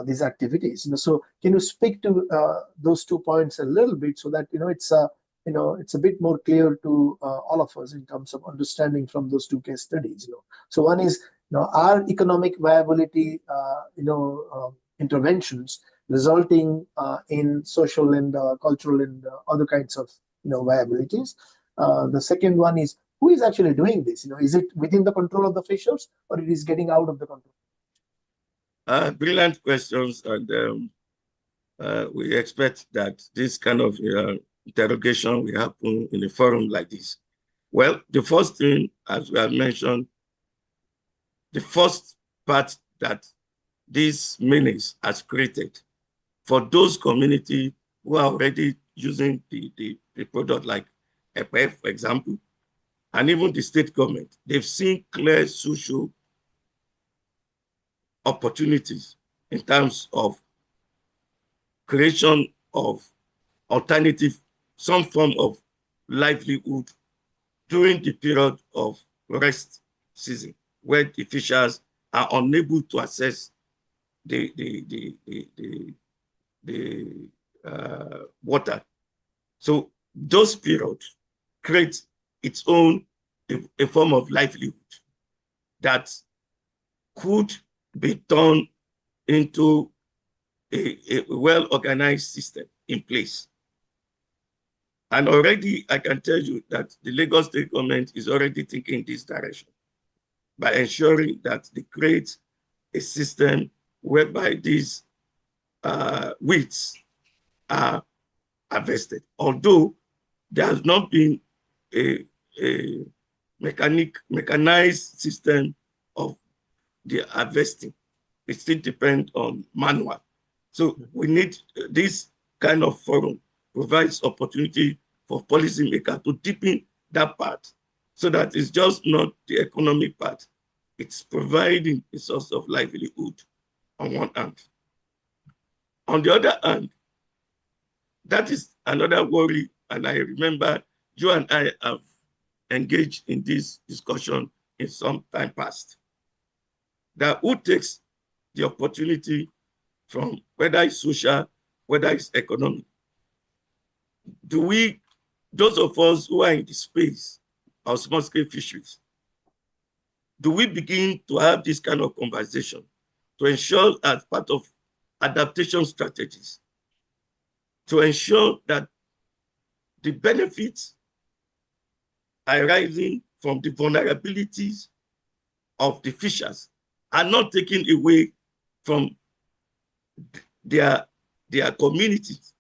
these activities. So, can you speak to those 2 points a little bit, so that it's a bit more clear to all of us in terms of understanding from those 2 case studies. So, one is, are economic viability, interventions resulting in social and cultural and other kinds of viabilities. The second one is, who is actually doing this? Is it within the control of the fishers, or it is getting out of the control? Brilliant questions, and we expect that this kind of interrogation will happen in a forum like this. Well, the first thing, as we have mentioned, the first part that this menace has created for those communities who are already using the product, like EPF, for example, and even the state government, they've seen clear social opportunities in terms of creation of alternative, some form of livelihood during the period of rest season, where the fishers are unable to access the water. So those periods create its own a form of livelihood that could be turned into a well-organized system in place. And already I can tell you that the Lagos state government is already thinking in this direction by ensuring that they create a system whereby these weeds are harvested. Although there has not been a mechanized system of the harvesting. It still depends on manual. So we need this kind of forum provides opportunity for policymakers to deepen that part, so that it's just not the economic part. It's providing a source of livelihood on one hand. On the other hand, that is another worry, and I remember you and I have engaged in this discussion in some time past, that who takes the opportunity from whether it's social, whether it's economic. Do we, those of us who are in the space of small-scale fisheries, do we begin to have this kind of conversation to ensure, as part of adaptation strategies, to ensure that the benefits arising from the vulnerabilities of the fishers are not taken away from their communities.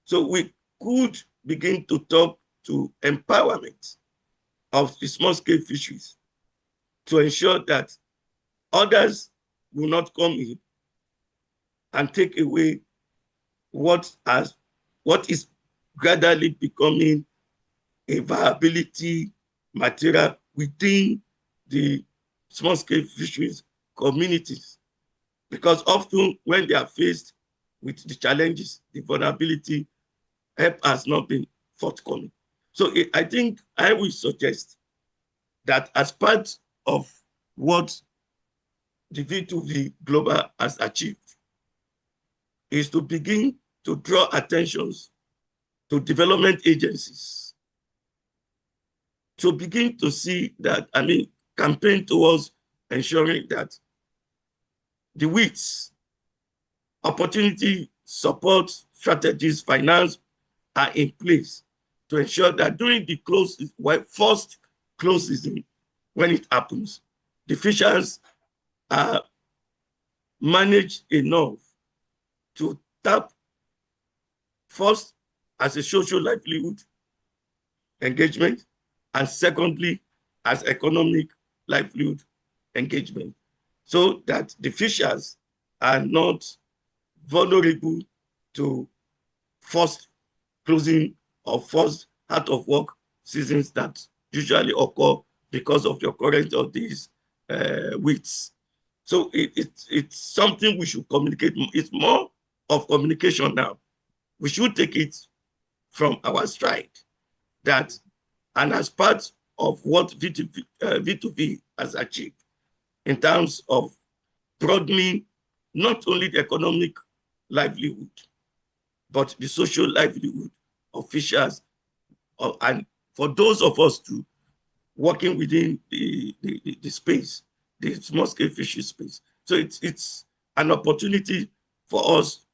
So we could begin to talk to empowerment of the small-scale fisheries to ensure that others will not come in and take away what is gradually becoming a viability material within the small-scale fisheries communities. Because often when they are faced with the challenges, the vulnerability, help has not been forthcoming. So I think I will suggest that as part of what the V2V Global has achieved is to begin to draw attentions to development agencies to begin to see that, campaign towards ensuring that the WITS, opportunity support strategies, finance are in place to ensure that during the first close season, when it happens, the fishers are managed enough to tap first as a social livelihood engagement, and secondly, as economic livelihood engagement, so that the fishers are not vulnerable to forced closing or forced out of work seasons that usually occur because of the occurrence of these weeds. So it's something we should communicate. It's more of communication now. We should take it from our stride that, and as part of what V2V has achieved in terms of broadening not only the economic livelihood, but the social livelihood of fishers, and for those of us too working within the space, the small-scale fishery space. So it's an opportunity for us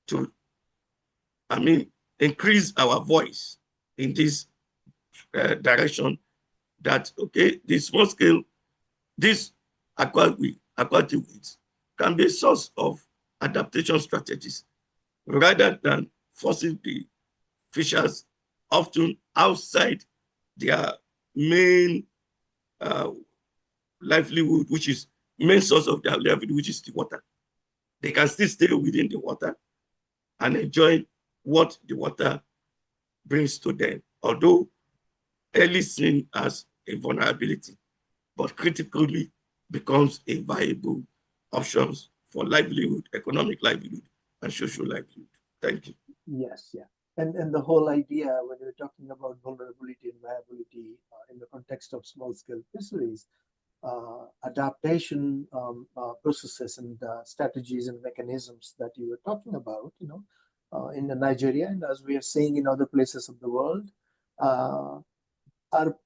to, increase our voice in this direction. That okay, the small-scale, this aquatic weeds can be a source of adaptation strategies rather than forcing the fishers often outside their main livelihood, which is main source of their livelihood, which is the water. They can still stay within the water and enjoy what the water brings to them, although early seen as a vulnerability, but critically becomes a viable option for livelihood, economic livelihood, and social livelihood. Thank you. Yes, yeah. And the whole idea when we're talking about vulnerability and viability in the context of small scale fisheries, adaptation processes and strategies and mechanisms that you were talking about, in Nigeria, and as we are seeing in other places of the world, are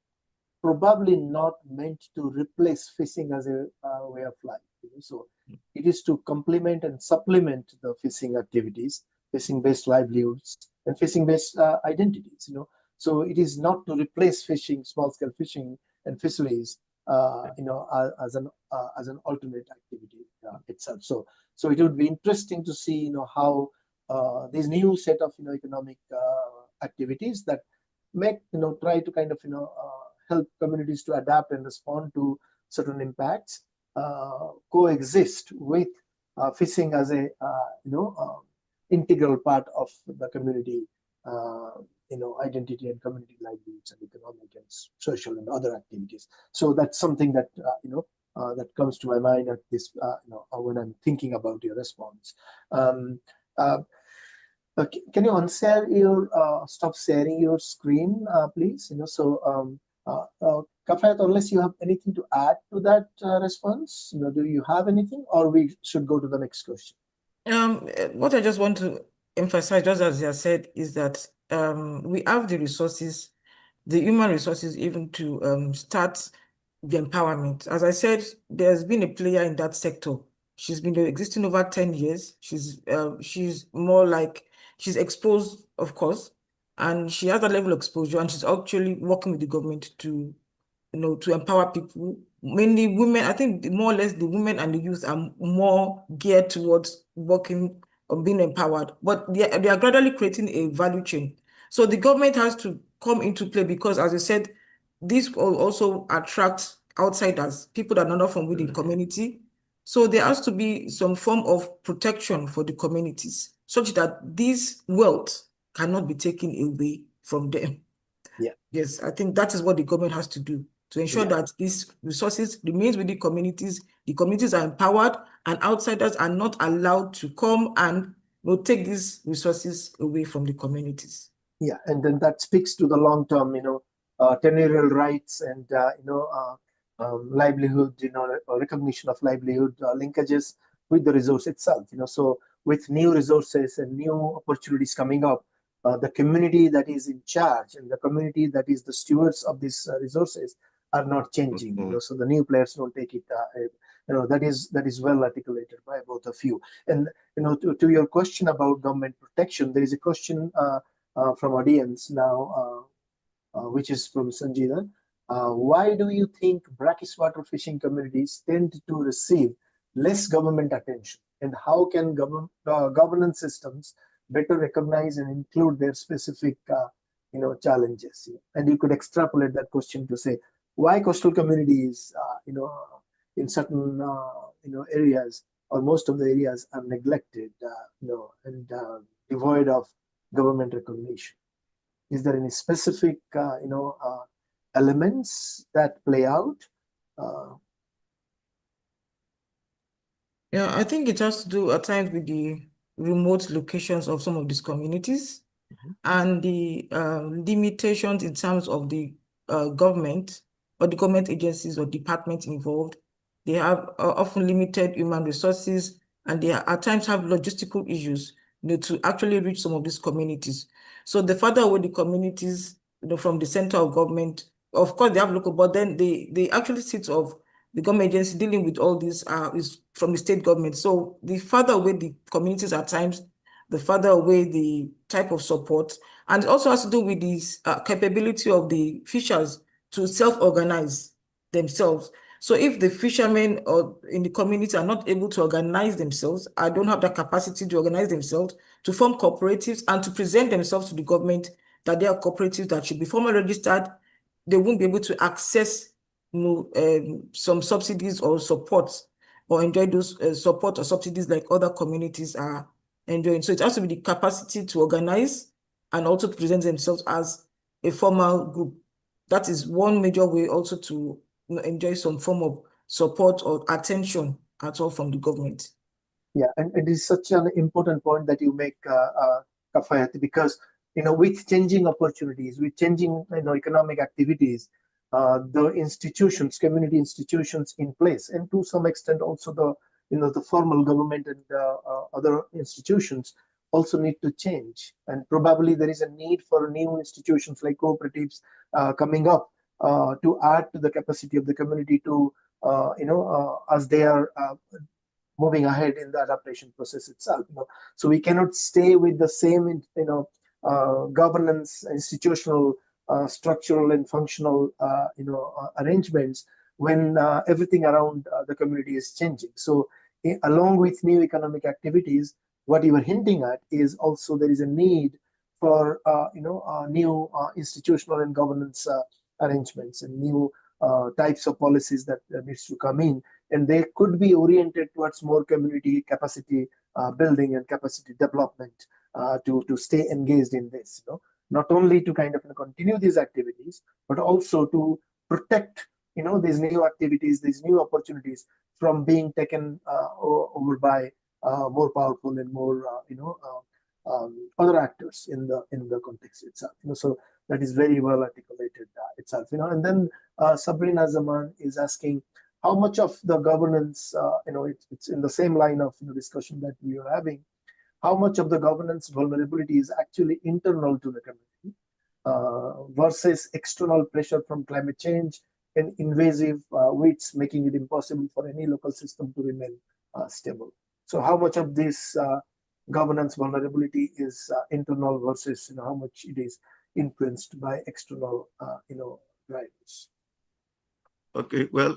probably not meant to replace fishing as a way of life. So it is to complement and supplement the fishing activities, fishing-based livelihoods, and fishing-based identities. So it is not to replace fishing, small-scale fishing and fisheries, as an alternate activity itself. So it would be interesting to see, how these new set of economic activities that try to kind of help communities to adapt and respond to certain impacts, coexist with fishing as a integral part of the community identity and community livelihoods and economic and social and other activities. So that's something that that comes to my mind at this when I'm thinking about your response. Can you unshare stop sharing your screen, please? Kafayat, unless you have anything to add to that response, do you have anything, or we should go to the next question? What I just want to emphasize, just as you said, is that we have the resources, the human resources, even to start the empowerment. As I said, there's been a player in that sector. She's been existing over 10 years. She's more like, she's exposed, of course, and she has a level of exposure, and she's actually working with the government to, to empower people, mainly women. I think more or less the women and the youth are more geared towards working on being empowered, but they are gradually creating a value chain. So the government has to come into play because, as I said, this will also attract outsiders, people that are not from within the community. So there has to be some form of protection for the communities such that this wealth cannot be taken away from them. Yeah. Yes, I think that is what the government has to do to ensure that these resources remains with the communities are empowered, and outsiders are not allowed to come and take these resources away from the communities. Yeah, and then that speaks to the long-term, tenurial rights and livelihood, recognition of livelihood linkages with the resource itself. So with new resources and new opportunities coming up, the community that is in charge and the community that is the stewards of these resources are not changing. So the new players don't take it. That is well articulated by both of you. And to your question about government protection, there is a question from audience now, which is from Sanjita. Why do you think brackish water fishing communities tend to receive less government attention, and how can governance systems better recognize and include their specific challenges? And you could extrapolate that question to say why coastal communities in certain areas or most of the areas are neglected, and devoid of government recognition. Is there any specific elements that play out? Yeah, I think it has to do at times with the remote locations of some of these communities and the limitations in terms of the government or the government agencies or departments involved. They have often limited human resources, and they at times have logistical issues, to actually reach some of these communities. So the further away the communities, from the center of government, of course they have local, but then they actually sit of the government agency dealing with all this is from the state government. So the further away the communities at times, the further away the type of support. And it also has to do with this capability of the fishers to self-organize themselves. So if the fishermen or in the community are not able to organize themselves, I don't have the capacity to organize themselves, to form cooperatives and to present themselves to the government that they are cooperatives that should be formally registered, they won't be able to access some subsidies or support or enjoy those support or subsidies like other communities are enjoying. So it has to be the capacity to organize and also to present themselves as a formal group. That is one major way also to enjoy some form of support or attention at all from the government. Yeah, and it is such an important point that you make, Kafayat, because with changing opportunities, with changing economic activities, the institutions, community institutions in place, and to some extent also the formal government and other institutions also need to change. And probably there is a need for new institutions like cooperatives coming up to add to the capacity of the community to as they are moving ahead in the adaptation process itself. So we cannot stay with the same governance, institutional, structural and functional arrangements when everything around the community is changing. So along with new economic activities, what you were hinting at is also there is a need for new institutional and governance arrangements and new types of policies that needs to come in, and they could be oriented towards more community capacity building and capacity development to stay engaged in this. Not only to kind of continue these activities, but also to protect these new activities, these new opportunities from being taken over by more powerful and more other actors in the context itself. So that is very well articulated itself. And then Sabrina Zaman is asking how much of the governance, it's in the same line of discussion that we are having. How much of the governance vulnerability is actually internal to the community versus external pressure from climate change and invasive weeds, making it impossible for any local system to remain stable. So how much of this governance vulnerability is internal versus how much it is influenced by external drivers. Okay, well,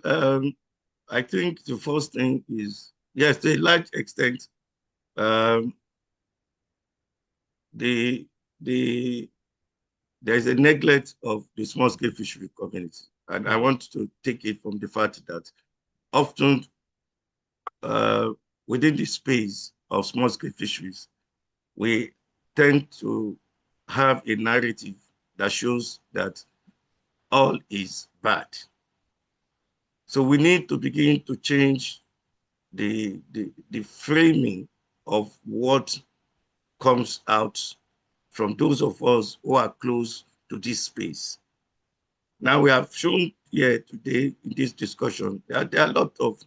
I think the first thing is, yes, to a large extent, um, the there is a neglect of the small-scale fishery community. And I want to take it from the fact that often within the space of small-scale fisheries, we tend to have a narrative that shows that all is bad. So we need to begin to change the framing of what comes out from those of us who are close to this space. Now, we have shown here today in this discussion that there are a lot of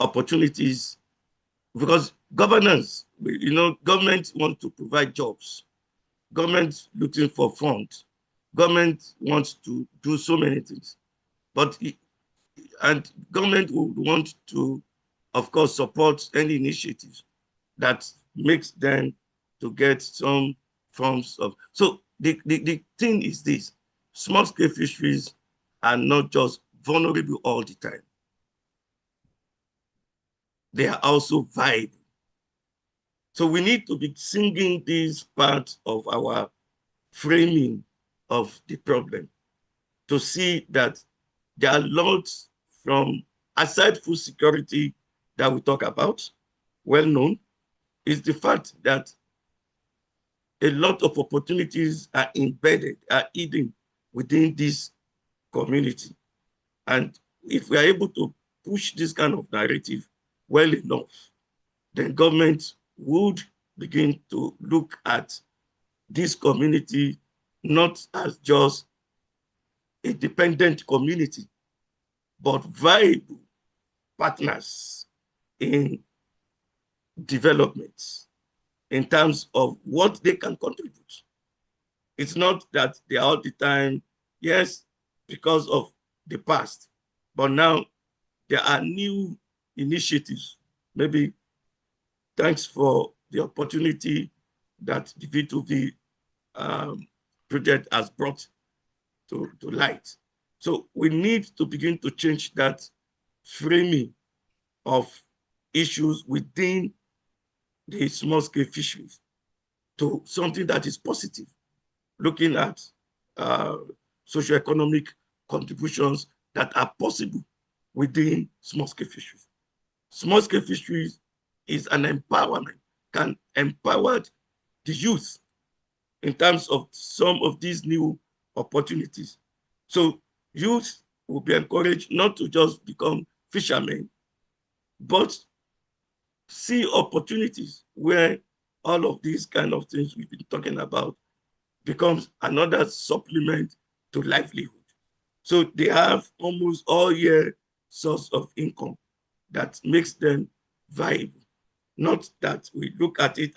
opportunities because governance, government wants to provide jobs. Government looking for funds. Government wants to do so many things. And government would want to, of course, support any initiatives that makes them to get some forms of. So the thing is this: small-scale fisheries are not just vulnerable all the time. They are also viable. So we need to be singing this part of our framing of the problem to see that there are lots from aside food security that we talk about, well known, is the fact that a lot of opportunities are embedded, are hidden within this community. And if we are able to push this kind of narrative well enough, then government would begin to look at this community not as just a dependent community, but viable partners in development in terms of what they can contribute. It's not that they are all the time, yes, because of the past, but now there are new initiatives. Maybe thanks for the opportunity that the V2V project has brought to light. So we need to begin to change that framing of issues within the small-scale fisheries to something that is positive, looking at socioeconomic contributions that are possible within small-scale fisheries. Small-scale fisheries is an empowerment, can empower the youth in terms of some of these new opportunities. So youth will be encouraged not to just become fishermen, but see opportunities where all of these kind of things we've been talking about becomes another supplement to livelihood. So they have almost all year source of income that makes them viable. Not that we look at it,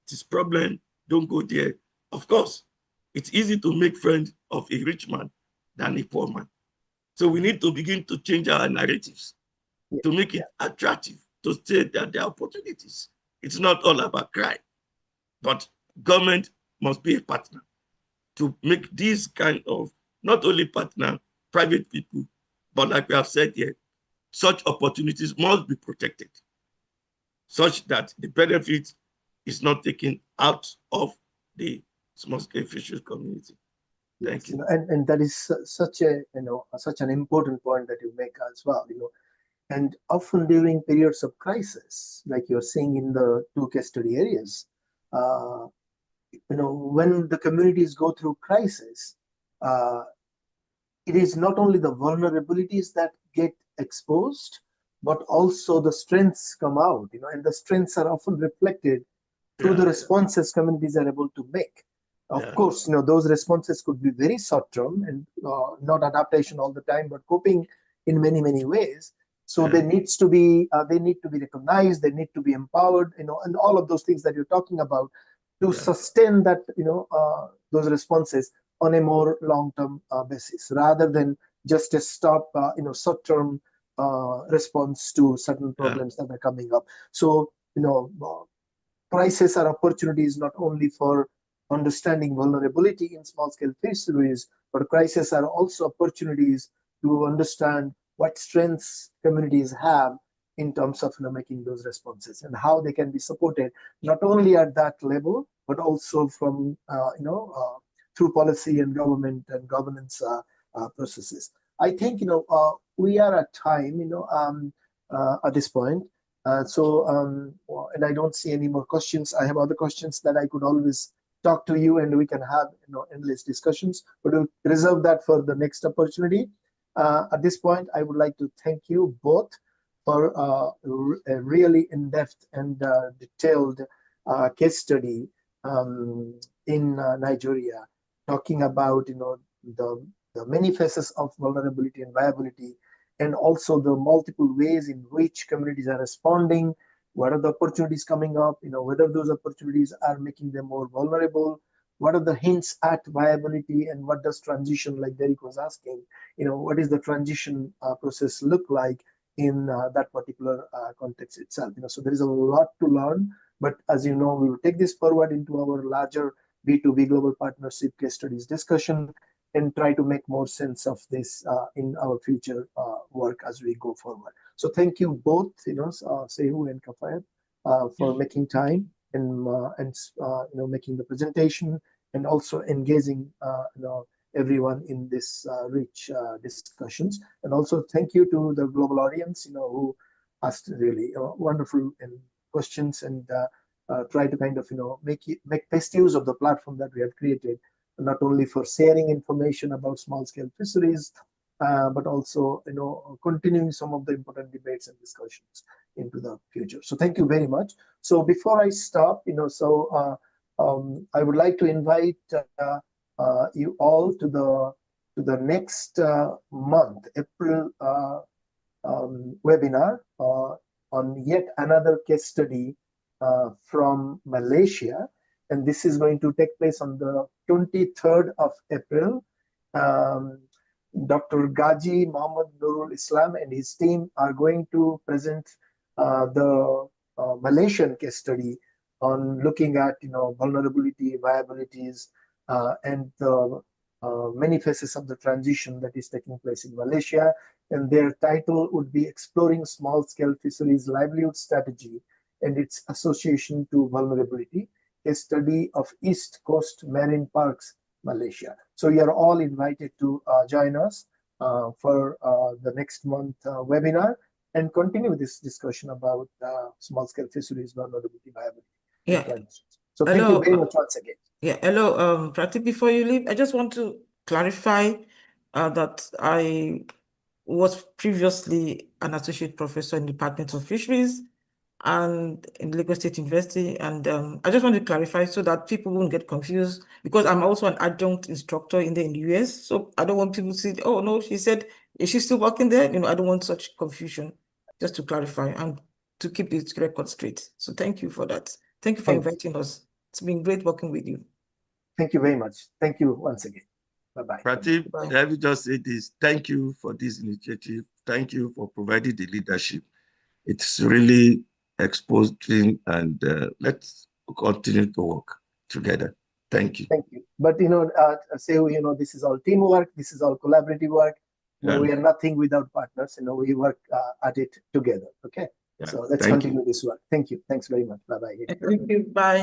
this problem, don't go there. Of course, it's easy to make friends of a rich man than a poor man. So we need to begin to change our narratives to make it attractive, to say that there are opportunities. It's not all about crime, but government must be a partner to make this kind of, not only partner, private people, but like we have said here, such opportunities must be protected such that the benefit is not taken out of the small-scale fisheries community. Thank you. And that is such an important point that you make as well. And often during periods of crisis, like you're seeing in the two case study areas, when the communities go through crisis, it is not only the vulnerabilities that get exposed, but also the strengths come out, and the strengths are often reflected through the responses communities are able to make. Of course, those responses could be very short term and not adaptation all the time, but coping in many, many ways. So they need to be recognized, they need to be empowered, and all of those things that you're talking about to sustain that, those responses on a more long-term basis, rather than just a short-term response to certain problems that are coming up. So, crises are opportunities not only for understanding vulnerability in small-scale fisheries, but crises are also opportunities to understand what strengths communities have in terms of making those responses and how they can be supported, not only at that level, but also from through policy and government and governance processes. I think we are at time at this point. And I don't see any more questions. I have other questions that I could always talk to you, and we can have endless discussions. But we'll reserve that for the next opportunity. At this point, I would like to thank you both for a really in-depth and detailed case study in Nigeria, talking about the many phases of vulnerability and viability, and also the multiple ways in which communities are responding. What are the opportunities coming up? Whether those opportunities are making them more vulnerable. What are the hints at viability, and what does transition, like Derek was asking, what is the transition process look like in that particular context itself? So there is a lot to learn, but as you know, we will take this forward into our larger B2B global partnership case studies discussion and try to make more sense of this in our future work as we go forward. So thank you both, Sehu and Kafayat, for making time and making the presentation, and also engaging everyone in this rich discussions. And also thank you to the global audience, who asked really wonderful questions, and try to kind of make best use of the platform that we have created, not only for sharing information about small-scale fisheries, but also continuing some of the important debates and discussions into the future. So thank you very much. So before I stop, I would like to invite you all to the next month, April webinar on yet another case study from Malaysia. And this is going to take place on the 23rd of April. Dr. Gaji Muhammad Nurul Islam and his team are going to present the Malaysian case study on looking at vulnerability, viabilities, and the many phases of the transition that is taking place in Malaysia. And their title would be Exploring Small-Scale Fisheries Livelihood Strategy and its Association to Vulnerability, a study of East Coast Marine Parks, Malaysia. So you are all invited to join us for the next month webinar and continue this discussion about small-scale fisheries, vulnerability, viability. Yeah. So thank you very much once again. Yeah, hello, Pratik. Before you leave, I just want to clarify that I was previously an associate professor in the Department of Fisheries and in Lagos State University. And I just want to clarify so that people won't get confused, because I'm also an adjunct instructor in the US. So I don't want people to say, oh, no, she said, is she still working there? I don't want such confusion, just to clarify and to keep the record straight. So thank you for that. Thank you for inviting us. It's been great working with you. Thank you very much. Thank you once again. Bye-bye. Pratik, let me just say this. Thank you for this initiative. Thank you for providing the leadership. It's really exposing, and let's continue to work together. Thank you. Thank you. But Sehu, this is all teamwork. This is all collaborative work. We are nothing without partners. We work at it together. Okay. Yeah. So let's continue this work. Thank you. Thanks very much. Bye-bye. Thank you. Bye.